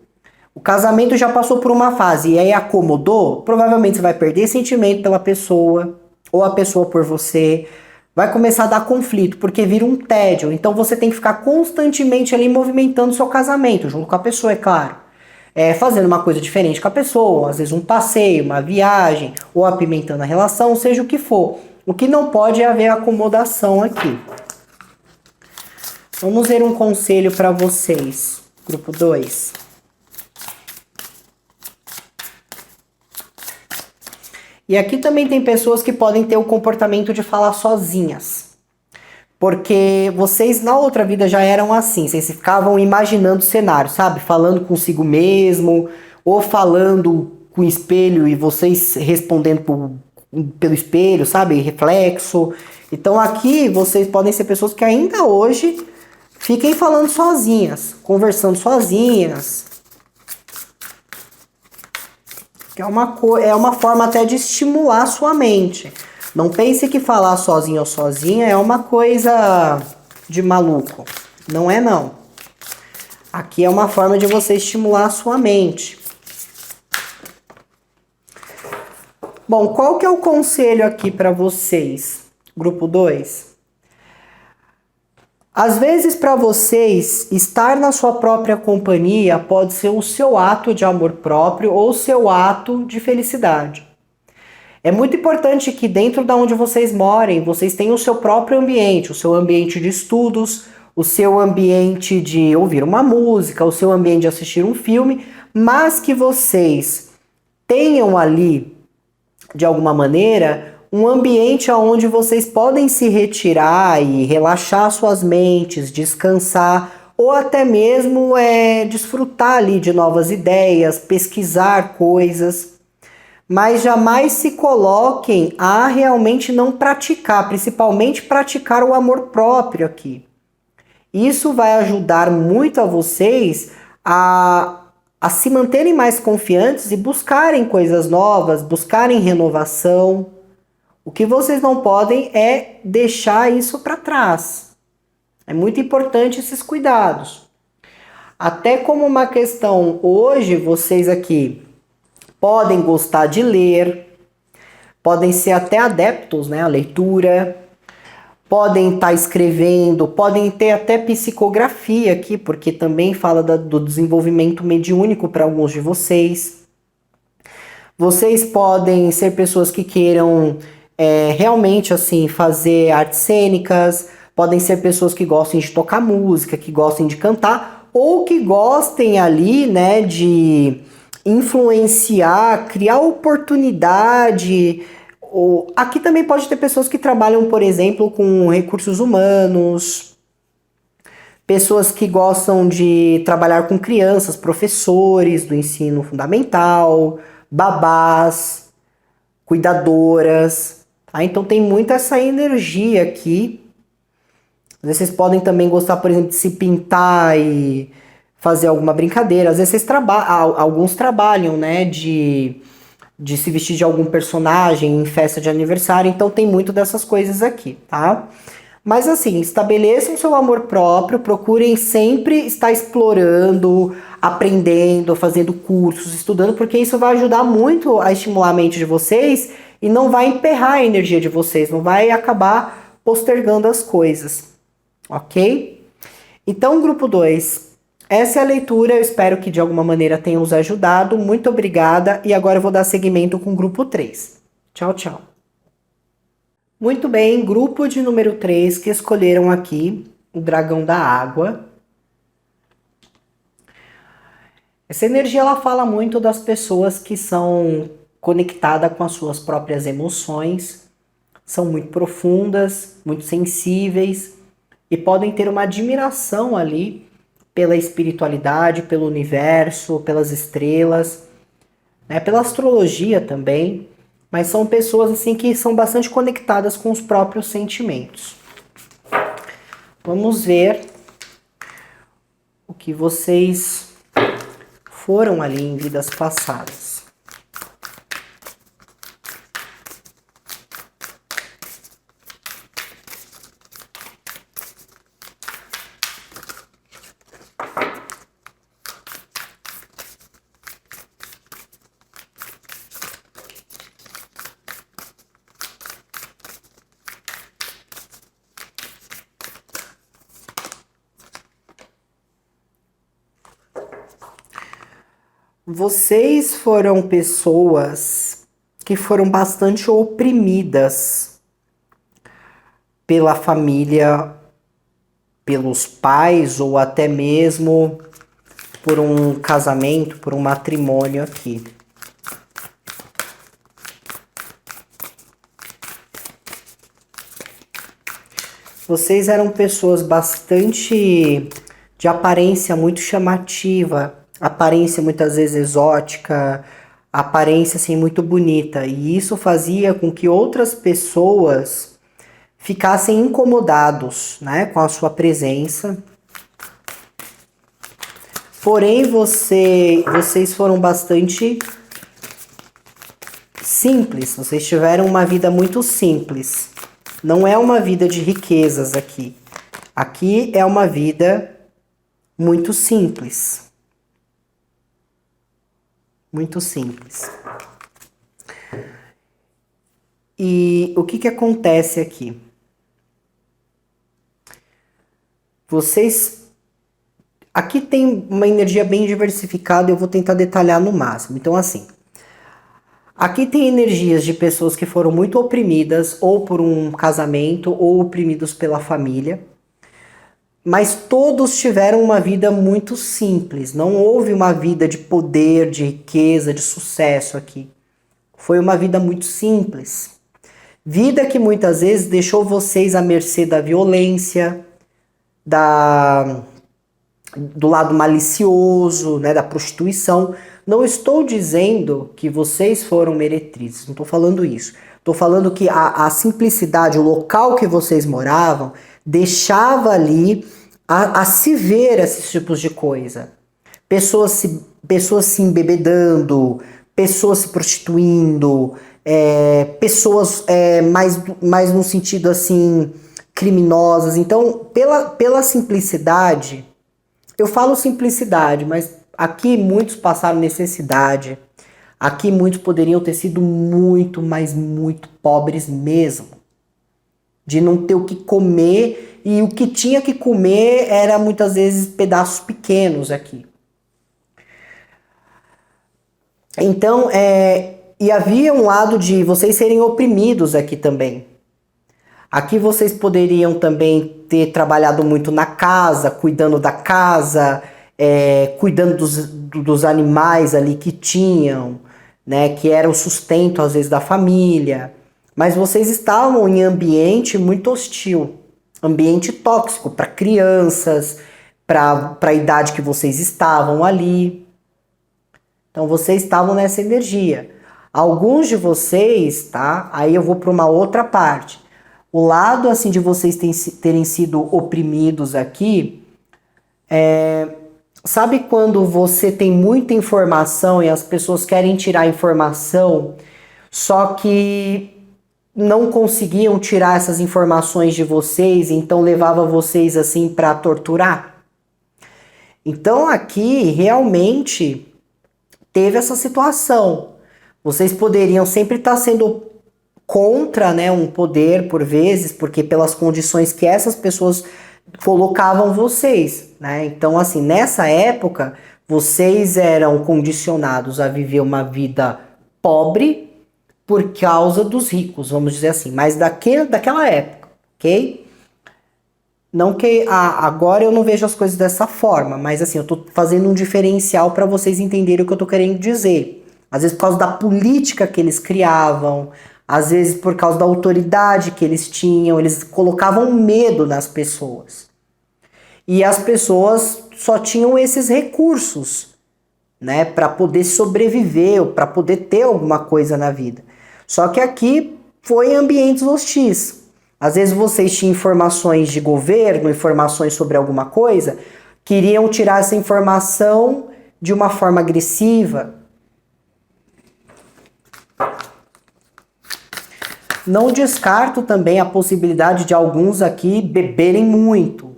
o casamento já passou por uma fase e aí acomodou, provavelmente você vai perder sentimento pela pessoa, ou a pessoa por você, vai começar a dar conflito, porque vira um tédio. Então você tem que ficar constantemente ali movimentando seu casamento, junto com a pessoa, é claro. Fazendo uma coisa diferente com a pessoa, às vezes um passeio, uma viagem, ou apimentando a relação, seja o que for. O que não pode é haver acomodação aqui. Vamos ver um conselho para vocês, grupo 2. E aqui também tem pessoas que podem ter o comportamento de falar sozinhas. Porque vocês na outra vida já eram assim, vocês ficavam imaginando cenários, sabe? Falando consigo mesmo, ou falando com o espelho e vocês respondendo pelo espelho, sabe? Reflexo. Então aqui vocês podem ser pessoas que ainda hoje fiquem falando sozinhas, conversando sozinhas. É uma forma até de estimular a sua mente. Não pense que falar sozinho ou sozinha é uma coisa de maluco. Não é não. Aqui é uma forma de você estimular a sua mente. Bom, qual que é o conselho aqui para vocês, grupo 2? Às vezes para vocês, estar na sua própria companhia pode ser o seu ato de amor próprio ou o seu ato de felicidade. É muito importante que dentro de onde vocês morem, vocês tenham o seu próprio ambiente, o seu ambiente de estudos, o seu ambiente de ouvir uma música, o seu ambiente de assistir um filme, mas que vocês tenham ali, de alguma maneira, um ambiente onde vocês podem se retirar e relaxar suas mentes, descansar, ou até mesmo desfrutar ali de novas ideias, pesquisar coisas. Mas jamais se coloquem a realmente não praticar, principalmente praticar o amor próprio aqui. Isso vai ajudar muito a vocês a se manterem mais confiantes e buscarem coisas novas, buscarem renovação. O que vocês não podem é deixar isso para trás. É muito importante esses cuidados. Até como uma questão, hoje vocês aqui podem gostar de ler, podem ser até adeptos, né, à leitura, podem estar escrevendo, podem ter até psicografia aqui, porque também fala do desenvolvimento mediúnico para alguns de vocês. Vocês podem ser pessoas que queiram realmente assim fazer artes cênicas, podem ser pessoas que gostem de tocar música, que gostem de cantar, ou que gostem ali, né, de influenciar, criar oportunidade. Aqui também pode ter pessoas que trabalham, por exemplo, com recursos humanos, pessoas que gostam de trabalhar com crianças, professores do ensino fundamental, babás, cuidadoras. Tá? Então tem muito essa energia aqui. Às vezes vocês podem também gostar, por exemplo, de se pintar e fazer alguma brincadeira. Às vezes vocês alguns trabalham, né, de se vestir de algum personagem em festa de aniversário. Então tem muito dessas coisas aqui, tá? Mas assim, estabeleçam seu amor próprio, procurem sempre estar explorando, aprendendo, fazendo cursos, estudando, porque isso vai ajudar muito a estimular a mente de vocês e não vai emperrar a energia de vocês, não vai acabar postergando as coisas, ok? Então, grupo 2, essa é a leitura, eu espero que de alguma maneira tenha os ajudado, muito obrigada, e agora eu vou dar seguimento com o grupo 3. Tchau, tchau. Muito bem, grupo de número 3 que escolheram aqui o dragão da água. Essa energia ela fala muito das pessoas que são conectadas com as suas próprias emoções, são muito profundas, muito sensíveis e podem ter uma admiração ali pela espiritualidade, pelo universo, pelas estrelas, né, pela astrologia também. mas são pessoas assim que são bastante conectadas com os próprios sentimentos. Vamos ver o que vocês foram ali em vidas passadas. Vocês foram pessoas que foram bastante oprimidas pela família, pelos pais ou até mesmo por um casamento, por um matrimônio aqui. Vocês eram pessoas bastante de aparência muito chamativa, aparência muitas vezes exótica, aparência assim muito bonita, e isso fazia com que outras pessoas ficassem incomodados, né, com a sua presença. Porém, vocês foram bastante simples, vocês tiveram uma vida muito simples. Não é uma vida de riquezas aqui. Aqui é uma vida muito simples. Muito simples. E o que acontece aqui? Aqui tem uma energia bem diversificada, eu vou tentar detalhar no máximo. Então, assim, aqui tem energias de pessoas que foram muito oprimidas, ou por um casamento, ou oprimidos pela família. Mas todos tiveram uma vida muito simples. Não houve uma vida de poder, de riqueza, de sucesso aqui. Foi uma vida muito simples. Vida que muitas vezes deixou vocês à mercê da violência, do lado malicioso, né, da prostituição. Não estou dizendo que vocês foram meretrizes, não estou falando isso. Estou falando que a simplicidade, o local que vocês moravam, deixava ali a se ver esses tipos de coisa. Pessoas se embebedando, pessoas se prostituindo, pessoas mais no sentido assim, criminosas. Então, pela simplicidade, eu falo simplicidade, mas aqui muitos passaram necessidade. Aqui muitos poderiam ter sido muito, mas muito pobres mesmo. De não ter o que comer, e o que tinha que comer era muitas vezes pedaços pequenos aqui. Então, e havia um lado de vocês serem oprimidos aqui também. Aqui vocês poderiam também ter trabalhado muito na casa, cuidando da casa, cuidando dos animais ali que tinham, né, que era o sustento às vezes da família. Mas vocês estavam em ambiente muito hostil, ambiente tóxico para crianças, para a idade que vocês estavam ali. Então vocês estavam nessa energia. Alguns de vocês, tá? Aí eu vou para uma outra parte. O lado assim de vocês terem sido oprimidos aqui, sabe quando você tem muita informação e as pessoas querem tirar a informação, só que não conseguiam tirar essas informações de vocês, então levava vocês assim para torturar? Então aqui realmente teve essa situação. Vocês poderiam sempre estar sendo contra, né, um poder por vezes, porque pelas condições que essas pessoas colocavam vocês, né? Então assim, nessa época, vocês eram condicionados a viver uma vida pobre por causa dos ricos, vamos dizer assim, mas daquela época, ok? Não que agora eu não vejo as coisas dessa forma, mas assim, eu tô fazendo um diferencial para vocês entenderem o que eu tô querendo dizer. Às vezes por causa da política que eles criavam, às vezes por causa da autoridade que eles tinham, eles colocavam medo nas pessoas. E as pessoas só tinham esses recursos, né, para poder sobreviver, ou para poder ter alguma coisa na vida. Só que aqui foi em ambientes hostis. Às vezes vocês tinham informações de governo, informações sobre alguma coisa, queriam tirar essa informação de uma forma agressiva. Não descarto também a possibilidade de alguns aqui beberem muito,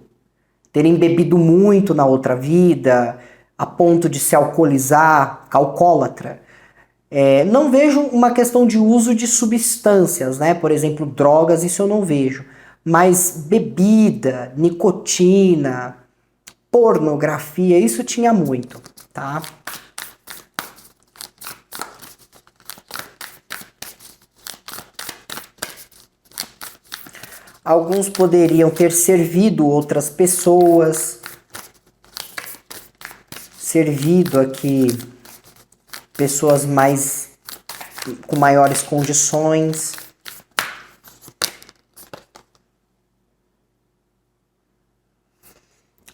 terem bebido muito na outra vida, a ponto de se alcoolizar, alcoólatra. Não vejo uma questão de uso de substâncias, né? Por exemplo, drogas, isso eu não vejo. Mas bebida, nicotina, pornografia, isso tinha muito, tá? Alguns poderiam ter servido outras pessoas, servido aqui pessoas com maiores condições.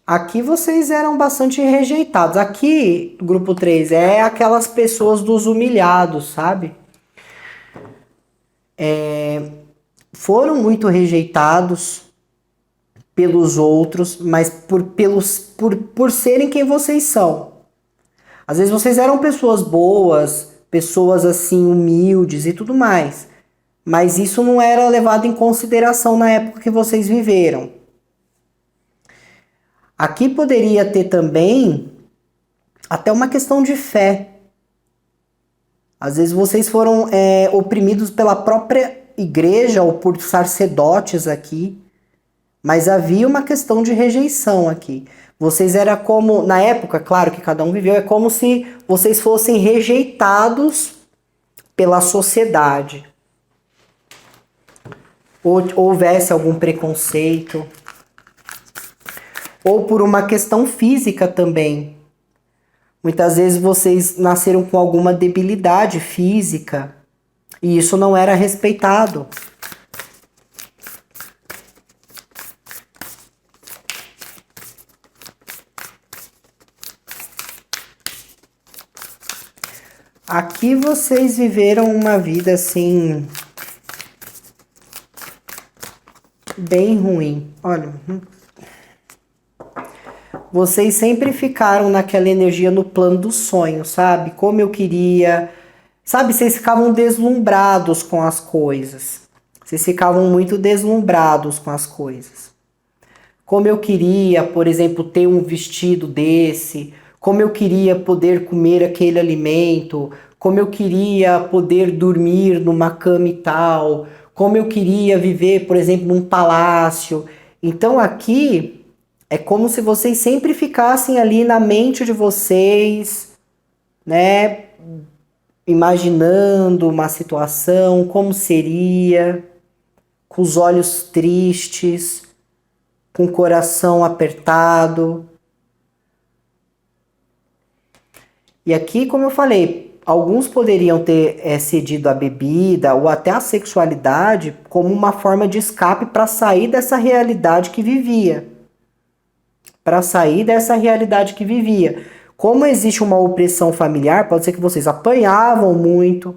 Aqui vocês eram bastante rejeitados. Aqui, grupo 3, é aquelas pessoas dos humilhados, sabe? Foram muito rejeitados pelos outros, mas por serem quem vocês são. Às vezes vocês eram pessoas boas, pessoas assim humildes e tudo mais, mas isso não era levado em consideração na época que vocês viveram. Aqui poderia ter também até uma questão de fé. Às vezes vocês foram oprimidos pela própria igreja ou por sacerdotes aqui, mas havia uma questão de rejeição aqui. Vocês era como, na época, claro que cada um viveu, é como se vocês fossem rejeitados pela sociedade. Ou houvesse algum preconceito. Ou por uma questão física também. Muitas vezes vocês nasceram com alguma debilidade física e isso não era respeitado. Aqui vocês viveram uma vida assim bem ruim. Olha, vocês sempre ficaram naquela energia no plano do sonho, sabe? Como eu queria. Sabe, vocês ficavam deslumbrados com as coisas. Vocês ficavam muito deslumbrados com as coisas. Como eu queria, por exemplo, ter um vestido desse. Como eu queria poder comer aquele alimento. Como eu queria poder dormir numa cama e tal. Como eu queria viver, por exemplo, num palácio. Então aqui é como se vocês sempre ficassem ali na mente de vocês, né? Imaginando uma situação, como seria, com os olhos tristes, com o coração apertado. E aqui, como eu falei, alguns poderiam ter cedido a bebida ou até a sexualidade como uma forma de escape para sair dessa realidade que vivia. Para sair dessa realidade que vivia. Como existe uma opressão familiar, pode ser que vocês apanhavam muito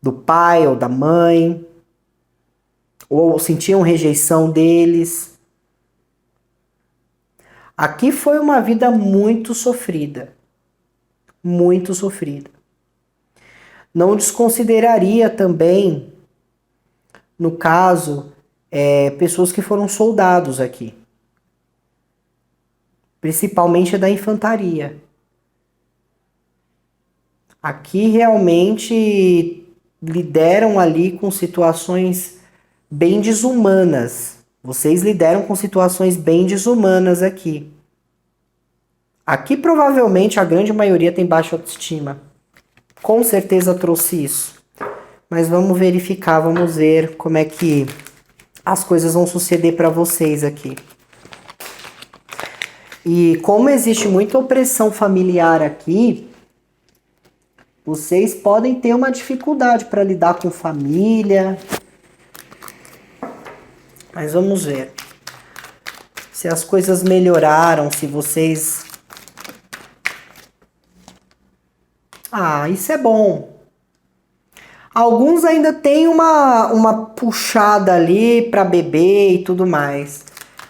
do pai ou da mãe, ou sentiam rejeição deles. Aqui foi uma vida muito sofrida. Muito sofrida. Não desconsideraria também, no caso, pessoas que foram soldados aqui. Principalmente da infantaria. Aqui realmente lideram ali com situações bem desumanas. Vocês lideram com situações bem desumanas aqui. Aqui provavelmente a grande maioria tem baixa autoestima. Com certeza trouxe isso. Mas vamos verificar, vamos ver como é que as coisas vão suceder para vocês aqui. E como existe muita opressão familiar aqui, vocês podem ter uma dificuldade para lidar com família. Mas vamos ver. Se as coisas melhoraram, se vocês... Ah, isso é bom. Alguns ainda têm uma puxada ali para beber e tudo mais,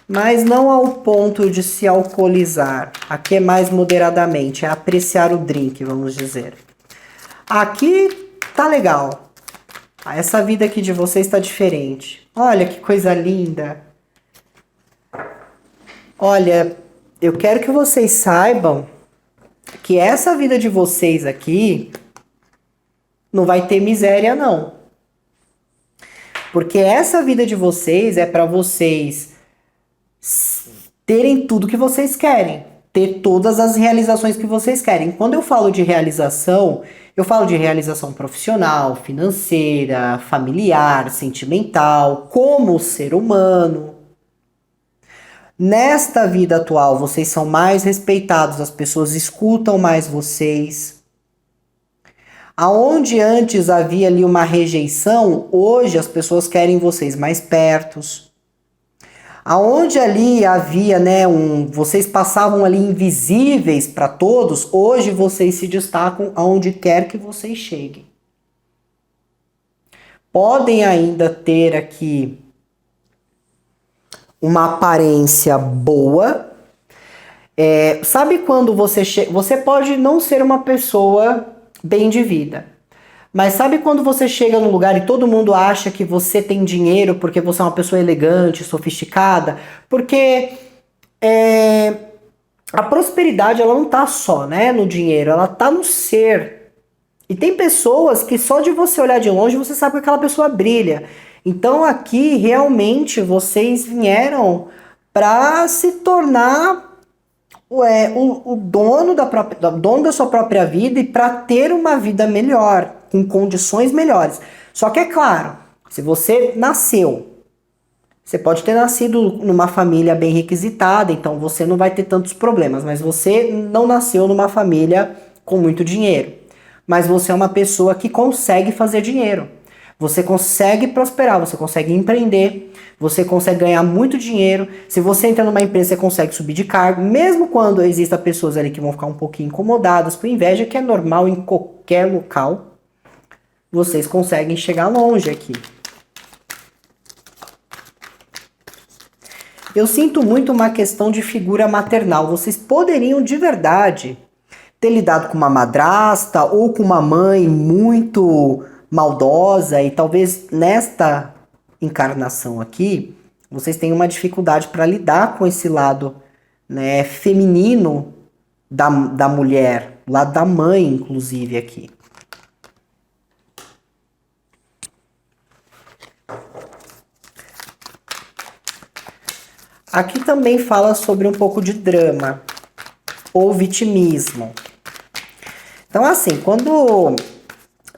mas não ao ponto de se alcoolizar. Aqui é mais moderadamente, é apreciar o drink, vamos dizer. Aqui tá legal. Essa vida aqui de vocês está diferente. Olha que coisa linda. Olha, eu quero que vocês saibam que essa vida de vocês aqui não vai ter miséria, não. Porque essa vida de vocês é para vocês terem tudo que vocês querem. Ter todas as realizações que vocês querem. Quando eu falo de realização, eu falo de realização profissional, financeira, familiar, sentimental, como ser humano. Nesta vida atual, vocês são mais respeitados, as pessoas escutam mais vocês. Aonde antes havia ali uma rejeição, hoje as pessoas querem vocês mais pertos. Aonde ali havia, vocês passavam ali invisíveis para todos, hoje vocês se destacam aonde quer que vocês cheguem. Podem ainda ter aqui uma aparência boa. Sabe quando você pode não ser uma pessoa bem de vida. Mas sabe quando você chega num lugar e todo mundo acha que você tem dinheiro porque você é uma pessoa elegante, sofisticada? Porque a prosperidade ela não tá só, no dinheiro, ela tá no ser. E tem pessoas que só de você olhar de longe você sabe que aquela pessoa brilha. Então aqui realmente vocês vieram para se tornar o dono dono da sua própria vida e para ter uma vida melhor, com condições melhores. Só que é claro, se você nasceu, você pode ter nascido numa família bem requisitada, então você não vai ter tantos problemas, mas você não nasceu numa família com muito dinheiro. Mas você é uma pessoa que consegue fazer dinheiro. Você consegue prosperar, você consegue empreender, você consegue ganhar muito dinheiro. Se você entra numa empresa, você consegue subir de cargo, mesmo quando existam pessoas ali que vão ficar um pouquinho incomodadas com inveja, que é normal em qualquer local. Vocês conseguem chegar longe aqui. Eu sinto muito uma questão de figura maternal. Vocês poderiam de verdade ter lidado com uma madrasta ou com uma mãe muito maldosa e talvez nesta encarnação aqui vocês tenham uma dificuldade para lidar com esse lado feminino da mulher, lado da mãe inclusive aqui. Aqui também fala sobre um pouco de drama ou vitimismo. Então assim, quando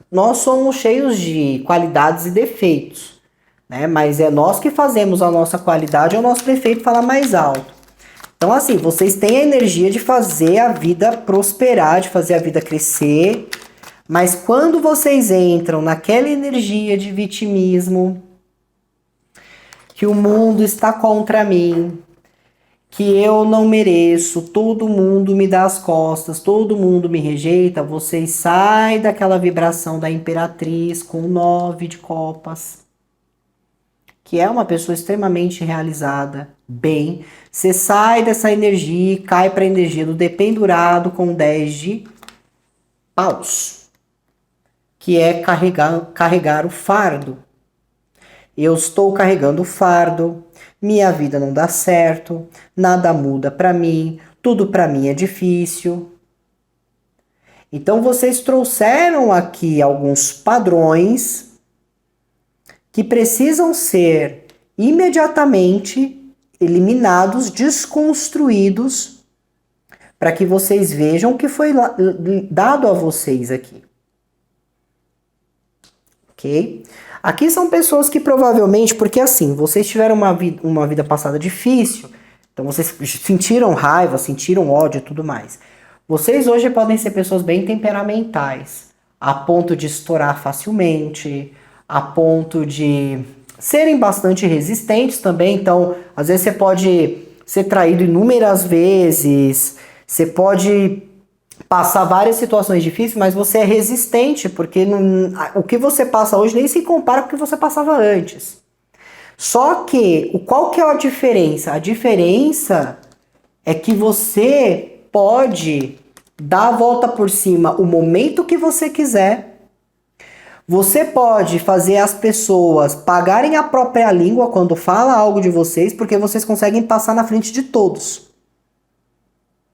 nós somos cheios de qualidades e defeitos, mas é nós que fazemos a nossa qualidade ou o nosso defeito falar mais alto. Então assim, vocês têm a energia de fazer a vida prosperar, de fazer a vida crescer, mas quando vocês entram naquela energia de vitimismo, que o mundo está contra mim, que eu não mereço, todo mundo me dá as costas, todo mundo me rejeita, vocês saem daquela vibração da Imperatriz com o 9 de copas, que é uma pessoa extremamente realizada, bem, você sai dessa energia e cai para a energia do dependurado com 10 de paus, que é carregar o fardo. Eu estou carregando o fardo, minha vida não dá certo, nada muda para mim, tudo para mim é difícil. Então vocês trouxeram aqui alguns padrões que precisam ser imediatamente eliminados, desconstruídos, para que vocês vejam o que foi dado a vocês aqui. Ok? Aqui são pessoas que provavelmente, porque assim, vocês tiveram uma vida passada difícil, então vocês sentiram raiva, sentiram ódio e tudo mais. Vocês hoje podem ser pessoas bem temperamentais, a ponto de estourar facilmente, a ponto de serem bastante resistentes também. Então, às vezes você pode ser traído inúmeras vezes, você pode passar várias situações difíceis, mas você é resistente, porque o que você passa hoje nem se compara com o que você passava antes. Só que, qual que é a diferença? A diferença é que você pode dar a volta por cima o momento que você quiser. Você pode fazer as pessoas pagarem a própria língua quando fala algo de vocês, porque vocês conseguem passar na frente de todos.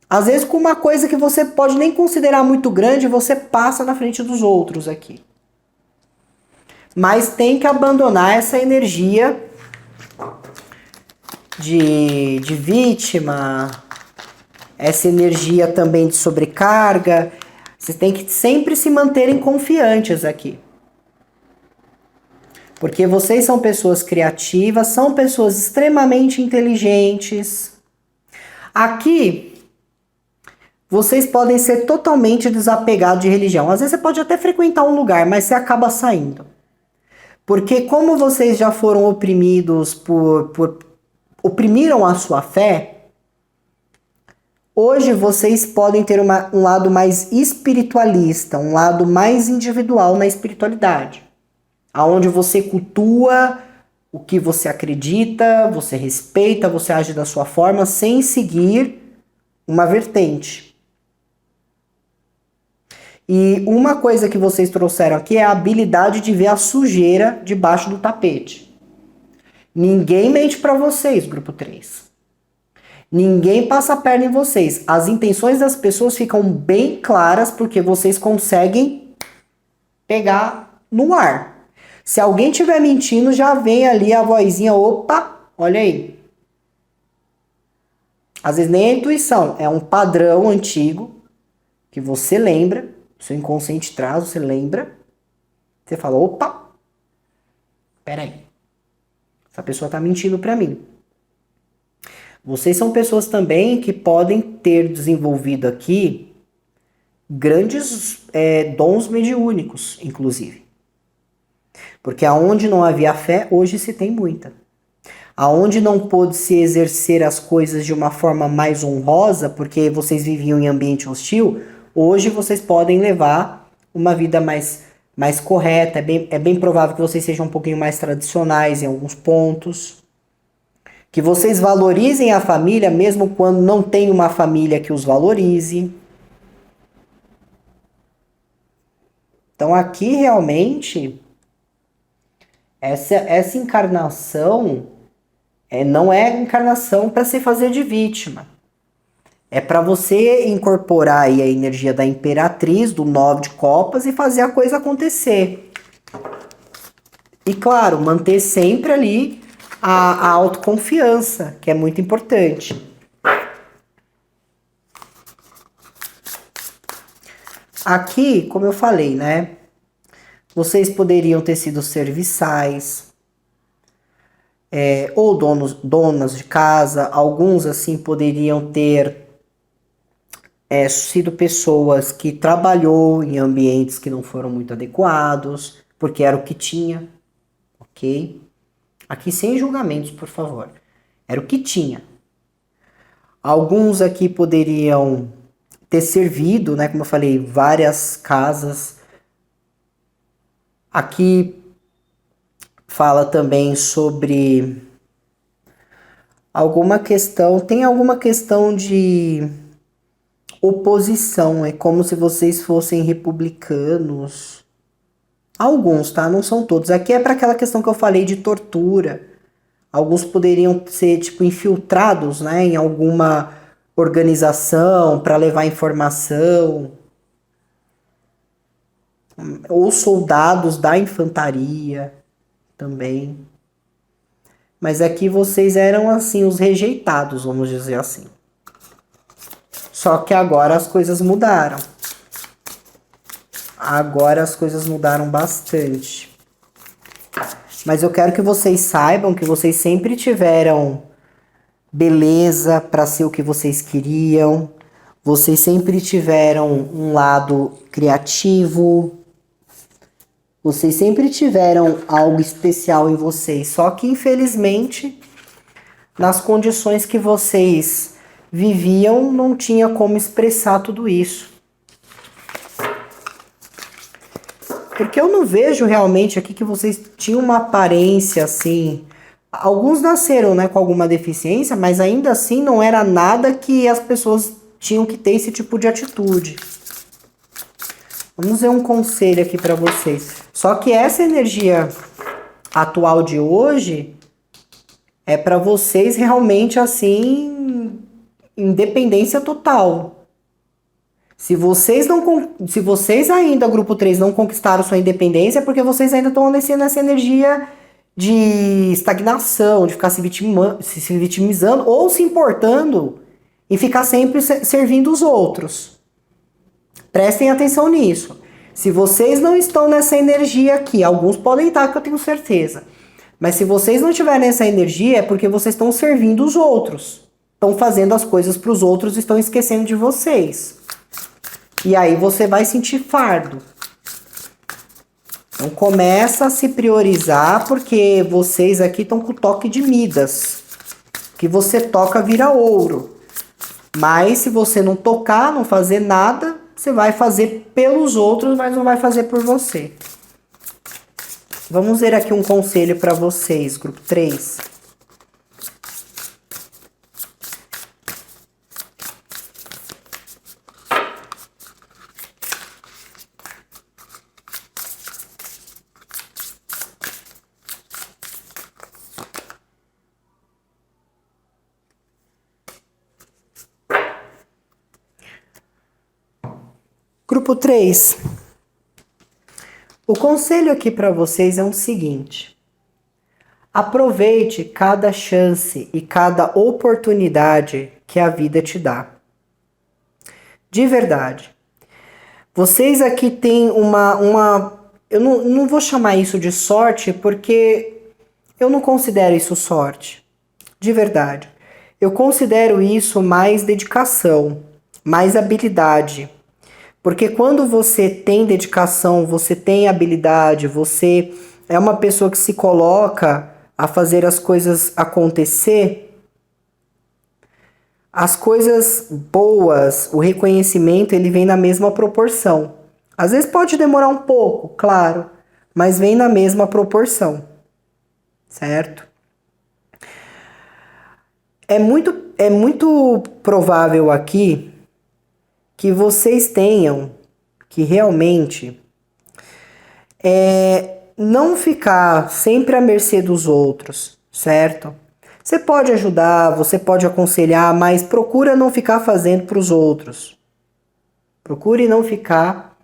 Às vezes com uma coisa que você pode nem considerar muito grande, você passa na frente dos outros aqui. Mas tem que abandonar essa energia de vítima, essa energia também de sobrecarga. Vocês têm que sempre se manterem confiantes aqui. Porque vocês são pessoas criativas, são pessoas extremamente inteligentes. Aqui, vocês podem ser totalmente desapegados de religião. Às vezes você pode até frequentar um lugar, mas você acaba saindo. Porque como vocês já foram oprimidos oprimiram a sua fé, hoje vocês podem ter um lado mais espiritualista, um lado mais individual na espiritualidade. Aonde você cultua o que você acredita, você respeita, você age da sua forma, sem seguir uma vertente. E uma coisa que vocês trouxeram aqui é a habilidade de ver a sujeira debaixo do tapete. Ninguém mente para vocês, grupo 3. Ninguém passa a perna em vocês. As intenções das pessoas ficam bem claras porque vocês conseguem pegar no ar. Se alguém estiver mentindo, já vem ali a vozinha, opa, olha aí. Às vezes nem é intuição, é um padrão antigo que você lembra, seu inconsciente traz, você lembra. Você fala, opa, peraí, essa pessoa está mentindo para mim. Vocês são pessoas também que podem ter desenvolvido aqui grandes dons mediúnicos, inclusive. Porque aonde não havia fé, hoje se tem muita. Aonde não pôde se exercer as coisas de uma forma mais honrosa, porque vocês viviam em ambiente hostil, hoje vocês podem levar uma vida mais correta. É bem provável que vocês sejam um pouquinho mais tradicionais em alguns pontos. Que vocês valorizem a família, mesmo quando não tem uma família que os valorize. Então aqui realmente... Essa encarnação não é encarnação para se fazer de vítima. É para você incorporar aí a energia da Imperatriz, do 9 de copas e fazer a coisa acontecer. E claro, manter sempre ali a autoconfiança, que é muito importante. Aqui, como eu falei, né? Vocês poderiam ter sido serviçais, ou donas de casa. Alguns, assim, poderiam ter sido pessoas que trabalhou em ambientes que não foram muito adequados, porque era o que tinha, ok? Aqui sem julgamentos, por favor. Era o que tinha. Alguns aqui poderiam ter servido, né, como eu falei, várias casas. Aqui fala também sobre alguma questão, tem alguma questão de oposição, é como se vocês fossem republicanos. Alguns, tá? Não são todos. Aqui é para aquela questão que eu falei de tortura. Alguns poderiam ser, tipo, infiltrados, né, em alguma organização para levar informação. Ou soldados da infantaria também. Mas aqui vocês eram assim os rejeitados, vamos dizer assim. Só que agora as coisas mudaram. Agora as coisas mudaram bastante. Mas eu quero que vocês saibam que vocês sempre tiveram beleza para ser o que vocês queriam. Vocês sempre tiveram um lado criativo. Vocês sempre tiveram algo especial em vocês, só que infelizmente, nas condições que vocês viviam, não tinha como expressar tudo isso. Porque eu não vejo realmente aqui que vocês tinham uma aparência assim. Alguns nasceram, né, com alguma deficiência, mas ainda assim não era nada que as pessoas tinham que ter esse tipo de atitude. Vamos ver um conselho aqui para vocês. Só que essa energia atual de hoje é para vocês realmente assim, independência total. Se vocês ainda, grupo 3, não conquistaram sua independência, é porque vocês ainda estão nessa energia de estagnação, de ficar se vitimizando ou se importando e ficar sempre servindo os outros. Prestem atenção nisso. Se vocês não estão nessa energia aqui, alguns podem estar, que eu tenho certeza. Mas se vocês não tiverem essa energia, é porque vocês estão servindo os outros. Estão fazendo as coisas para os outros e estão esquecendo de vocês. E aí você vai sentir fardo. Então começa a se priorizar, porque vocês aqui estão com o toque de Midas. O que você toca vira ouro. Mas se você não tocar, não fazer nada, você vai fazer pelos outros, mas não vai fazer por você. Vamos ver aqui um conselho para vocês, grupo 3. Grupo 3, o conselho aqui para vocês é o seguinte: aproveite cada chance e cada oportunidade que a vida te dá. De verdade. Vocês aqui têm eu não vou chamar isso de sorte, porque eu não considero isso sorte. De verdade. Eu considero isso mais dedicação, mais habilidade. Porque quando você tem dedicação, você tem habilidade, você é uma pessoa que se coloca a fazer as coisas acontecer, as coisas boas, o reconhecimento, ele vem na mesma proporção. Às vezes pode demorar um pouco, claro, mas vem na mesma proporção, certo? É muito provável aqui que vocês tenham que realmente não ficar sempre à mercê dos outros, certo? Você pode ajudar, você pode aconselhar, mas procura não ficar fazendo para os outros. Procure não ficar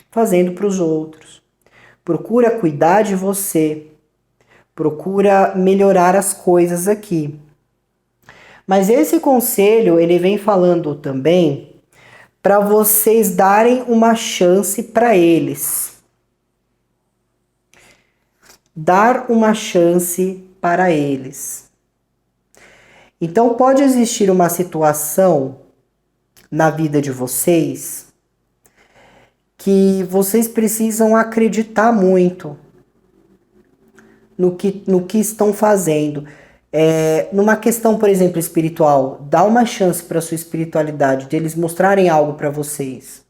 fazendo para os outros. Procura cuidar de você. Procura melhorar as coisas aqui. Mas esse conselho, ele vem falando também para vocês darem uma chance para eles. Dar uma chance para eles. Então pode existir uma situação na vida de vocês que vocês precisam acreditar muito no que estão fazendo. Numa questão, por exemplo, espiritual, dá uma chance para a sua espiritualidade, de eles mostrarem algo para vocês.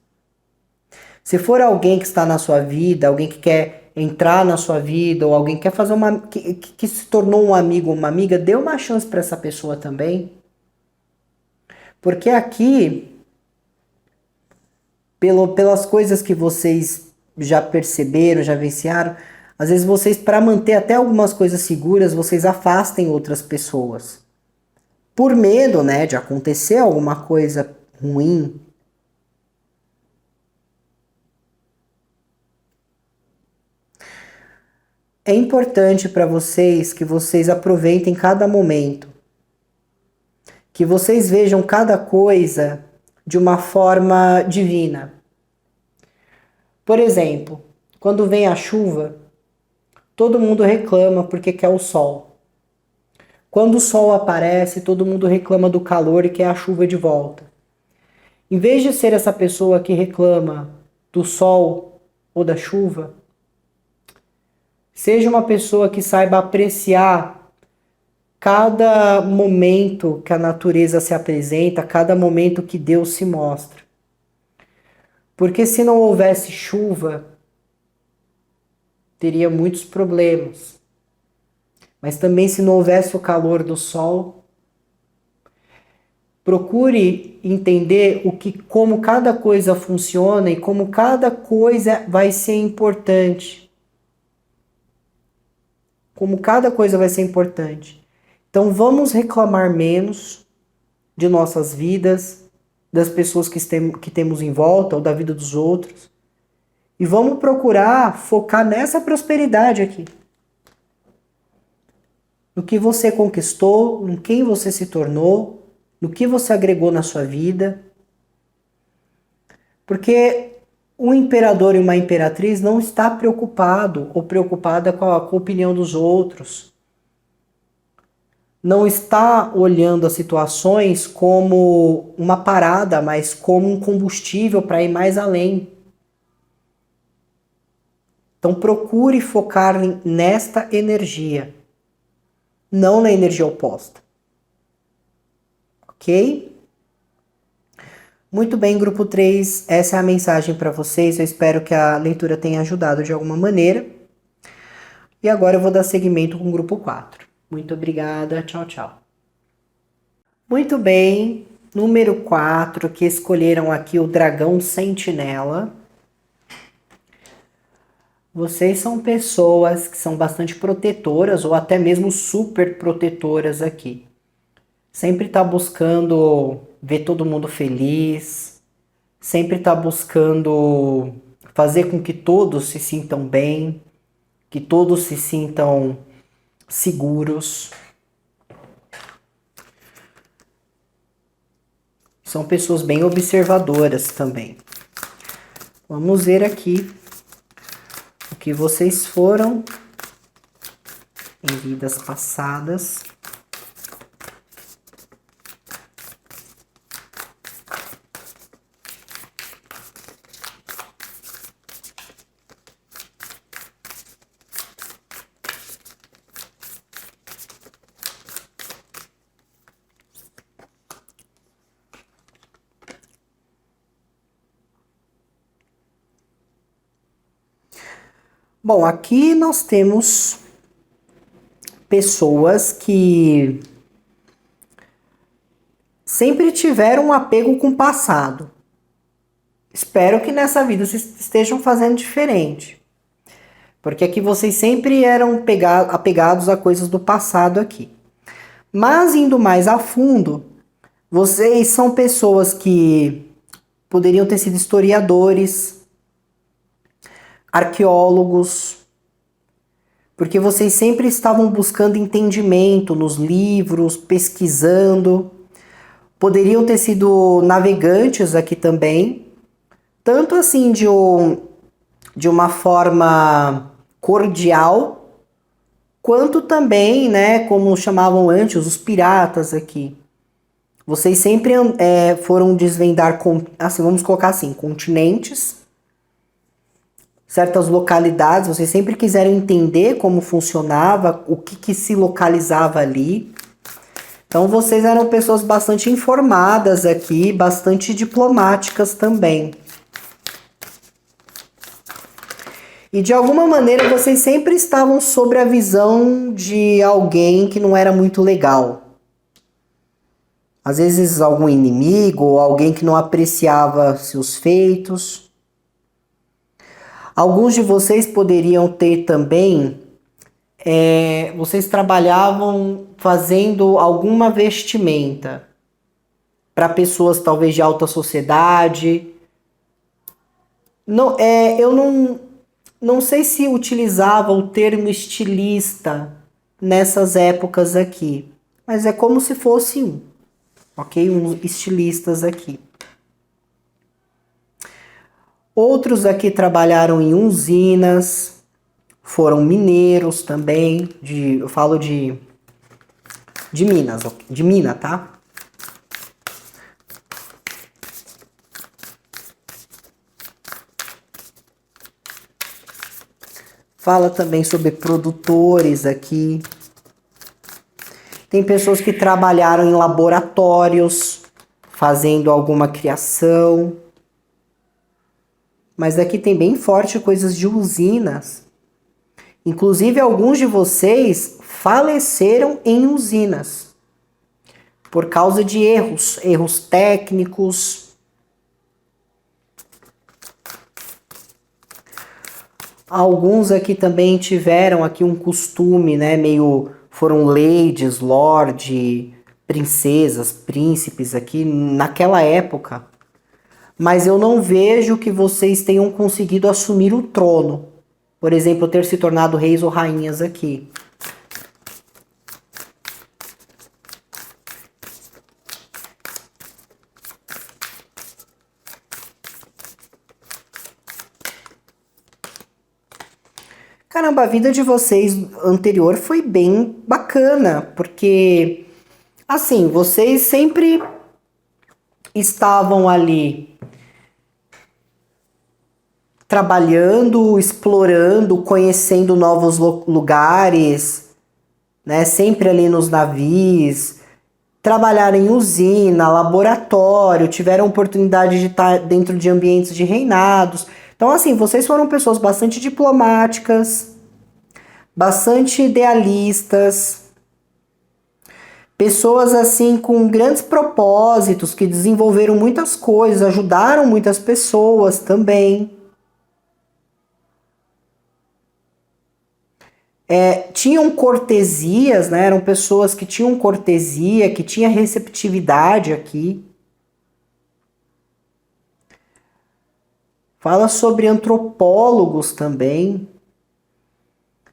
Se for alguém que está na sua vida, alguém que quer entrar na sua vida, ou alguém que quer fazer que se tornou um amigo ou uma amiga, dê uma chance para essa pessoa também. Porque aqui, pelas coisas que vocês já perceberam, já vivenciaram, às vezes vocês, para manter até algumas coisas seguras, vocês afastem outras pessoas. Por medo, né, de acontecer alguma coisa ruim. É importante para vocês que vocês aproveitem cada momento. Que vocês vejam cada coisa de uma forma divina. Por exemplo, quando vem a chuva, todo mundo reclama porque quer o sol. Quando o sol aparece, todo mundo reclama do calor e quer a chuva de volta. Em vez de ser essa pessoa que reclama do sol ou da chuva, seja uma pessoa que saiba apreciar cada momento que a natureza se apresenta, cada momento que Deus se mostra. Porque se não houvesse chuva, teria muitos problemas. Mas também se não houvesse o calor do sol, procure entender como cada coisa funciona e como cada coisa vai ser importante. Como cada coisa vai ser importante. Então vamos reclamar menos de nossas vidas, das pessoas que temos em volta ou da vida dos outros. E vamos procurar focar nessa prosperidade aqui. No que você conquistou, em quem você se tornou, no que você agregou na sua vida. Porque um imperador e uma imperatriz não está preocupado ou preocupada com a opinião dos outros. Não está olhando as situações como uma parada, mas como um combustível para ir mais além. Então procure focar nesta energia, não na energia oposta. Ok? Muito bem, grupo 3, essa é a mensagem para vocês. Eu espero que a leitura tenha ajudado de alguma maneira. E agora eu vou dar seguimento com o grupo 4. Muito obrigada, tchau, tchau. Muito bem, número 4, que escolheram aqui o dragão sentinela. Vocês são pessoas que são bastante protetoras ou até mesmo super protetoras aqui. Sempre tá buscando ver todo mundo feliz, sempre tá buscando fazer com que todos se sintam bem, que todos se sintam seguros. São pessoas bem observadoras também. Vamos ver aqui o que vocês foram em vidas passadas. Bom, aqui nós temos pessoas que sempre tiveram um apego com o passado. Espero que nessa vida vocês estejam fazendo diferente. Porque aqui vocês sempre eram apegados a coisas do passado aqui. Mas indo mais a fundo, vocês são pessoas que poderiam ter sido historiadores, arqueólogos, porque vocês sempre estavam buscando entendimento nos livros, pesquisando. Poderiam ter sido navegantes aqui também, tanto assim de uma forma cordial, quanto também, né, como chamavam antes, os piratas aqui. Vocês sempre foram desvendar, assim, vamos colocar assim, continentes, certas localidades, vocês sempre quiseram entender como funcionava, o que se localizava ali. Então vocês eram pessoas bastante informadas aqui, bastante diplomáticas também. E de alguma maneira vocês sempre estavam sob a visão de alguém que não era muito legal. Às vezes algum inimigo, ou alguém que não apreciava seus feitos. Alguns de vocês poderiam ter também, vocês trabalhavam fazendo alguma vestimenta para pessoas talvez de alta sociedade. Não, eu não sei se utilizava o termo estilista nessas épocas aqui, mas é como se fosse ok? Uns estilistas aqui. Outros aqui trabalharam em usinas, foram mineiros também, eu falo de Minas, de mina, tá? Fala também sobre produtores aqui. Tem pessoas que trabalharam em laboratórios, fazendo alguma criação. Mas aqui tem bem forte coisas de usinas. Inclusive, alguns de vocês faleceram em usinas por causa de erros técnicos. Alguns aqui também tiveram aqui um costume, né, foram ladies, lord, princesas, príncipes aqui naquela época. Mas eu não vejo que vocês tenham conseguido assumir o trono. Por exemplo, ter se tornado reis ou rainhas aqui. Caramba, a vida de vocês anterior foi bem bacana, porque, assim, vocês sempre estavam ali trabalhando, explorando, conhecendo novos lugares, né? Sempre ali nos navios, trabalharam em usina, laboratório, tiveram oportunidade de estar dentro de ambientes de reinados. Então, assim, vocês foram pessoas bastante diplomáticas, bastante idealistas, pessoas assim com grandes propósitos, que desenvolveram muitas coisas, ajudaram muitas pessoas também. Tinham cortesias, né? Eram pessoas que tinham cortesia, que tinham receptividade aqui. Fala sobre antropólogos também.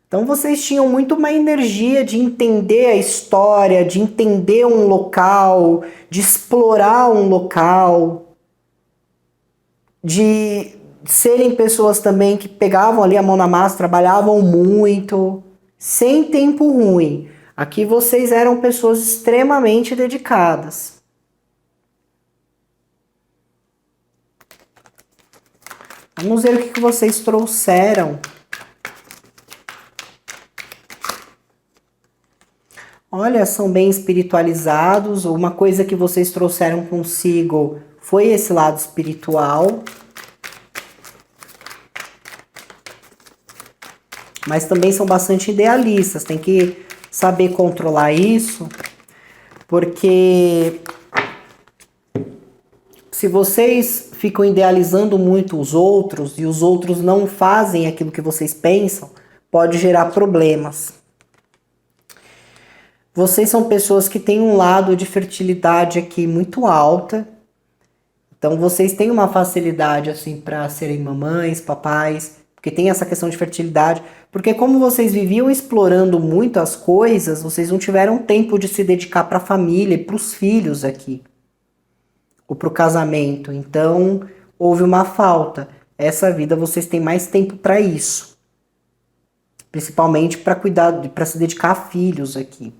Então vocês tinham muito uma energia de entender a história, de entender um local, de explorar um local, de serem pessoas também que pegavam ali a mão na massa, trabalhavam muito, sem tempo ruim. Aqui vocês eram pessoas extremamente dedicadas. Vamos ver o que vocês trouxeram. Olha, são bem espiritualizados. Uma coisa que vocês trouxeram consigo foi esse lado espiritual. Mas também são bastante idealistas. Tem que saber controlar isso. Porque se vocês ficam idealizando muito os outros e os outros não fazem aquilo que vocês pensam, pode gerar problemas. Vocês são pessoas que têm um lado de fertilidade aqui muito alta. Então vocês têm uma facilidade assim para serem mamães, papais, porque tem essa questão de fertilidade. Porque como vocês viviam explorando muito as coisas, vocês não tiveram tempo de se dedicar para a família e para os filhos aqui. Ou para o casamento. Então houve uma falta. Essa vida vocês têm mais tempo para isso. Principalmente para cuidar, para se dedicar a filhos aqui.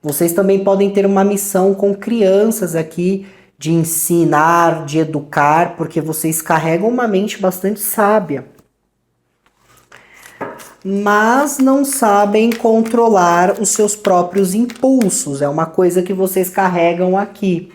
Vocês também podem ter uma missão com crianças aqui, de ensinar, de educar, porque vocês carregam uma mente bastante sábia. Mas não sabem controlar os seus próprios impulsos. É uma coisa que vocês carregam aqui.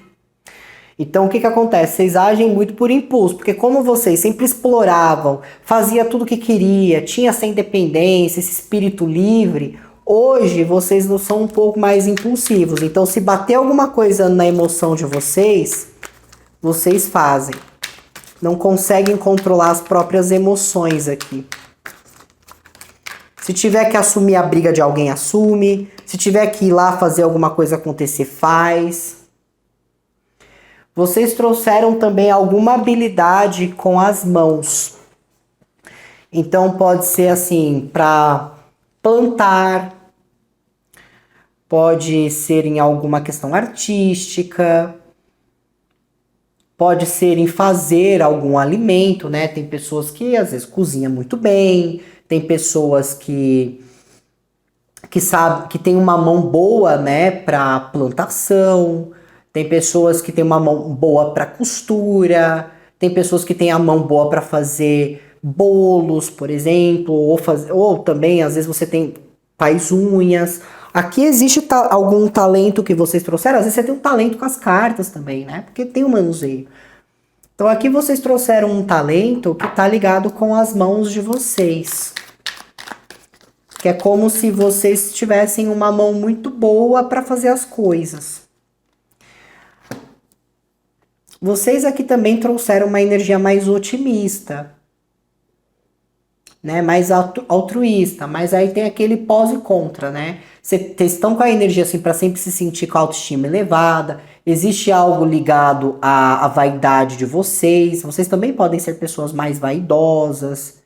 Então o que acontece? Vocês agem muito por impulso, porque como vocês sempre exploravam, fazia tudo o que queria, tinha essa independência, esse espírito livre, hoje vocês não são um pouco mais impulsivos. Então se bater alguma coisa na emoção de vocês, vocês fazem. Não conseguem controlar as próprias emoções aqui. Se tiver que assumir a briga de alguém, assume. Se tiver que ir lá fazer alguma coisa acontecer, faz. Vocês trouxeram também alguma habilidade com as mãos. Então pode ser assim, para plantar, pode ser em alguma questão artística, pode ser em fazer algum alimento, né? Tem pessoas que às vezes cozinham muito bem, tem pessoas que sabe, que tem uma mão boa, né, para plantação. Tem pessoas que têm uma mão boa para costura, tem pessoas que têm a mão boa para fazer bolos, por exemplo, ou também, às vezes, você faz unhas. Aqui existe algum talento que vocês trouxeram, às vezes você tem um talento com as cartas também, né? Porque tem um manuseio. Então aqui vocês trouxeram um talento que está ligado com as mãos de vocês. que é como se vocês tivessem uma mão muito boa para fazer as coisas. Vocês aqui também trouxeram uma energia mais otimista, né? Mais altruísta, mas aí tem aquele pós e contra, né? Vocês estão com a energia assim para sempre se sentir com a autoestima elevada. Existe algo ligado à vaidade de vocês. Vocês também podem ser pessoas mais vaidosas,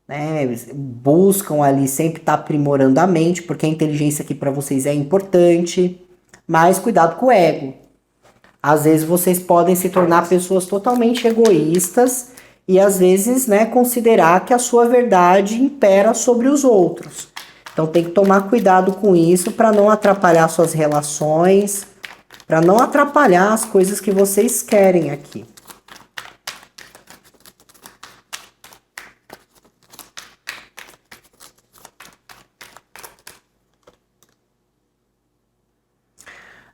né? Buscam ali sempre estar aprimorando a mente, porque a inteligência aqui para vocês é importante. Mas cuidado com o ego. Às vezes vocês podem se tornar pessoas totalmente egoístas e às vezes, né, considerar que a sua verdade impera sobre os outros. Então tem que tomar cuidado com isso para não atrapalhar suas relações, para não atrapalhar as coisas que vocês querem aqui.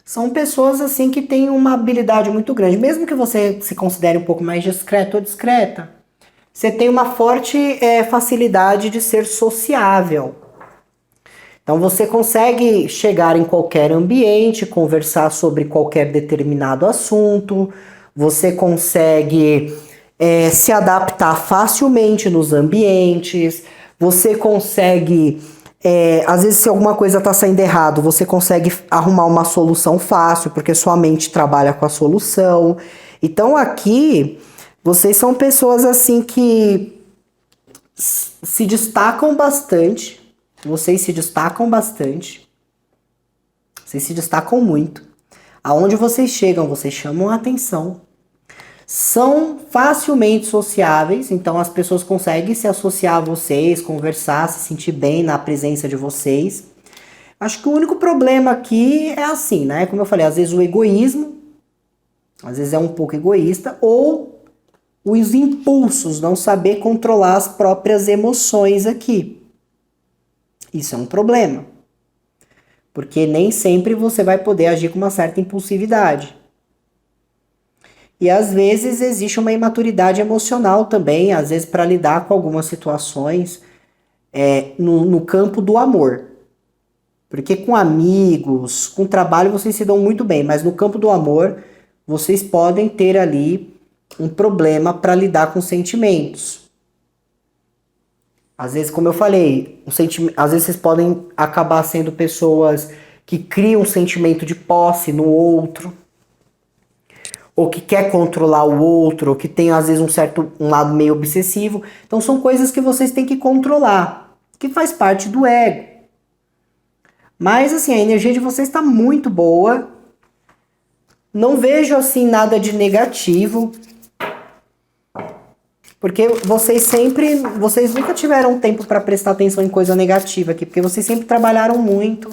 São pessoas assim que têm uma habilidade muito grande. Mesmo que você se considere um pouco mais discreto ou discreta, você tem uma forte facilidade de ser sociável. Então você consegue chegar em qualquer ambiente, conversar sobre qualquer determinado assunto, você consegue se adaptar facilmente nos ambientes, você consegue, às vezes se alguma coisa está saindo errado, você consegue arrumar uma solução fácil, porque sua mente trabalha com a solução. Então aqui, vocês são pessoas assim que se destacam bastante. Vocês se destacam bastante. Vocês se destacam muito. Aonde vocês chegam, vocês chamam a atenção. São facilmente sociáveis, então as pessoas conseguem se associar a vocês, conversar, se sentir bem na presença de vocês. Acho que o único problema aqui é assim, né? Como eu falei, às vezes o egoísmo, às vezes é um pouco egoísta, ou os impulsos, não saber controlar as próprias emoções aqui. Isso é um problema. Porque nem sempre você vai poder agir com uma certa impulsividade. E às vezes existe uma imaturidade emocional também, às vezes para lidar com algumas situações no campo do amor. Porque com amigos, com trabalho vocês se dão muito bem, mas no campo do amor vocês podem ter ali um problema para lidar com sentimentos. Às vezes, como eu falei, às vezes vocês podem acabar sendo pessoas que criam um sentimento de posse no outro, ou que quer controlar o outro, ou que tem às vezes um lado meio obsessivo. Então são coisas que vocês têm que controlar, que faz parte do ego. Mas assim, a energia de vocês está muito boa. Não vejo assim nada de negativo. Porque vocês nunca tiveram tempo para prestar atenção em coisa negativa aqui, porque vocês sempre trabalharam muito.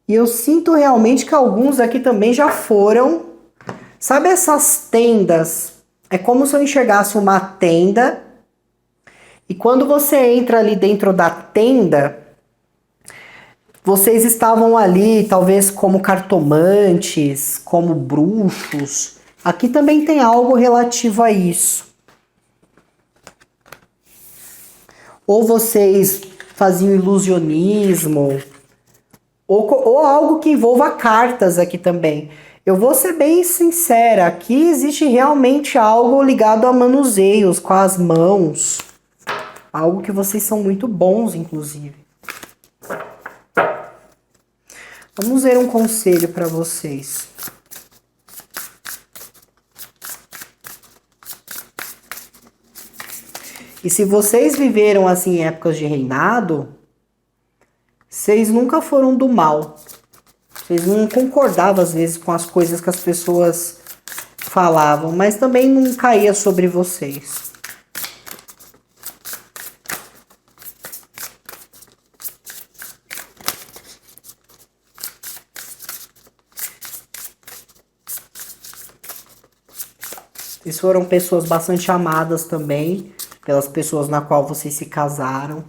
E eu sinto realmente que alguns aqui também já foram. Sabe essas tendas? É como se eu enxergasse uma tenda. E quando você entra ali dentro da tenda, vocês estavam ali, talvez como cartomantes, como bruxos. Aqui também tem algo relativo a isso. Ou vocês faziam ilusionismo, ou algo que envolva cartas aqui também. Eu vou ser bem sincera, aqui existe realmente algo ligado a manuseios com as mãos. Algo que vocês são muito bons, inclusive. Vamos ver um conselho para vocês. E se vocês viveram assim em épocas de reinado, vocês nunca foram do mal. Vocês não concordavam às vezes com as coisas que as pessoas falavam, mas também não caía sobre vocês. Vocês foram pessoas bastante amadas também, pelas pessoas na qual vocês se casaram.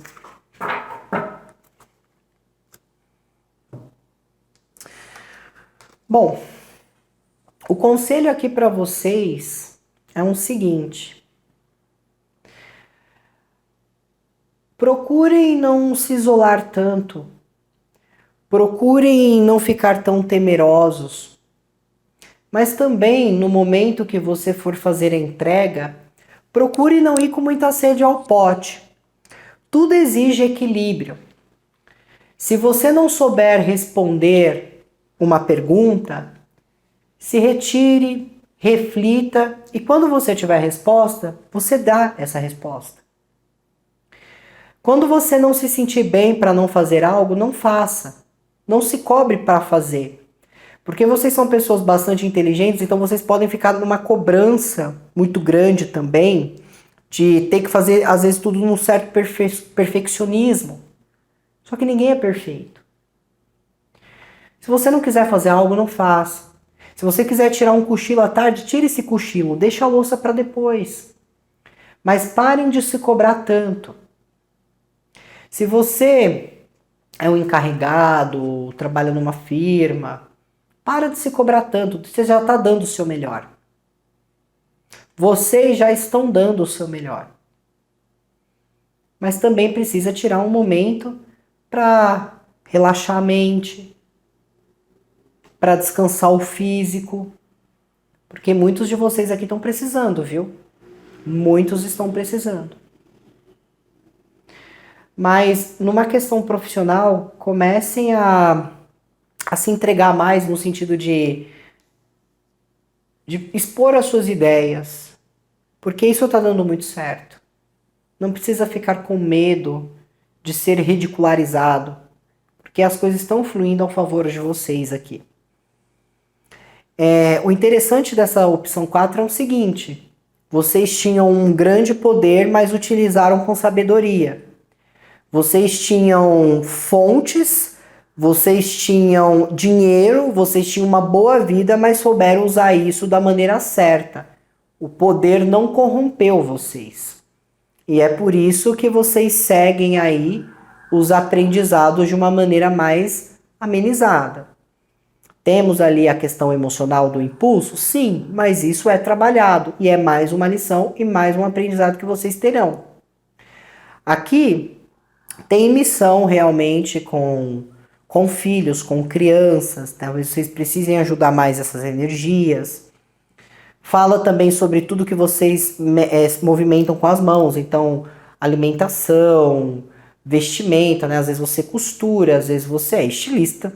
Bom, o conselho aqui para vocês é o seguinte. Procurem não se isolar tanto. Procurem não ficar tão temerosos. Mas também, no momento que você for fazer a entrega, procure não ir com muita sede ao pote. Tudo exige equilíbrio. Se você não souber responder uma pergunta, se retire, reflita e quando você tiver a resposta, você dá essa resposta. Quando você não se sentir bem para não fazer algo, não faça. Não se cobre para fazer. Porque vocês são pessoas bastante inteligentes, então vocês podem ficar numa cobrança muito grande também de ter que fazer, às vezes, tudo num certo perfeccionismo. Só que ninguém é perfeito. Se você não quiser fazer algo, não faça. Se você quiser tirar um cochilo à tarde, tire esse cochilo, deixa a louça para depois. Mas parem de se cobrar tanto. Se você é um encarregado, trabalha numa firma, para de se cobrar tanto, você já está dando o seu melhor. Vocês já estão dando o seu melhor. Mas também precisa tirar um momento para relaxar a mente, para descansar o físico, porque muitos de vocês aqui estão precisando, viu? Muitos estão precisando. Mas numa questão profissional, comecem a se entregar mais no sentido de expor as suas ideias, porque isso está dando muito certo. Não precisa ficar com medo de ser ridicularizado, porque as coisas estão fluindo ao favor de vocês aqui. O interessante dessa opção 4 é o seguinte: vocês tinham um grande poder, mas utilizaram com sabedoria. Vocês tinham fontes, vocês tinham dinheiro, vocês tinham uma boa vida, mas souberam usar isso da maneira certa. O poder não corrompeu vocês. E é por isso que vocês seguem aí os aprendizados de uma maneira mais amenizada. Temos ali a questão emocional do impulso? Sim, mas isso é trabalhado e é mais uma lição e mais um aprendizado que vocês terão. Aqui tem missão realmente com filhos, com crianças, talvez vocês precisem ajudar mais essas energias. Fala também sobre tudo que vocês movimentam com as mãos, então alimentação, vestimenta, né? Às vezes você costura, às vezes você é estilista,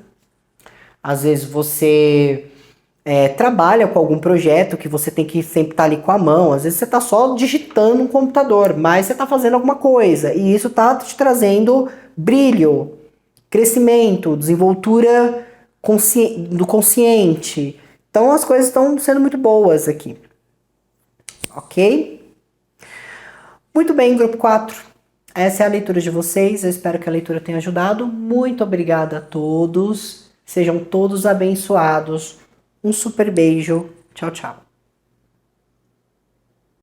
às vezes você trabalha com algum projeto que você tem que sempre estar ali com a mão, às vezes você está só digitando um computador, mas você está fazendo alguma coisa e isso está te trazendo brilho, crescimento, desenvoltura do consciente. Então as coisas estão sendo muito boas aqui. Ok? Muito bem, grupo 4. Essa é a leitura de vocês. Eu espero que a leitura tenha ajudado. Muito obrigada a todos. Sejam todos abençoados. Um super beijo. Tchau, tchau.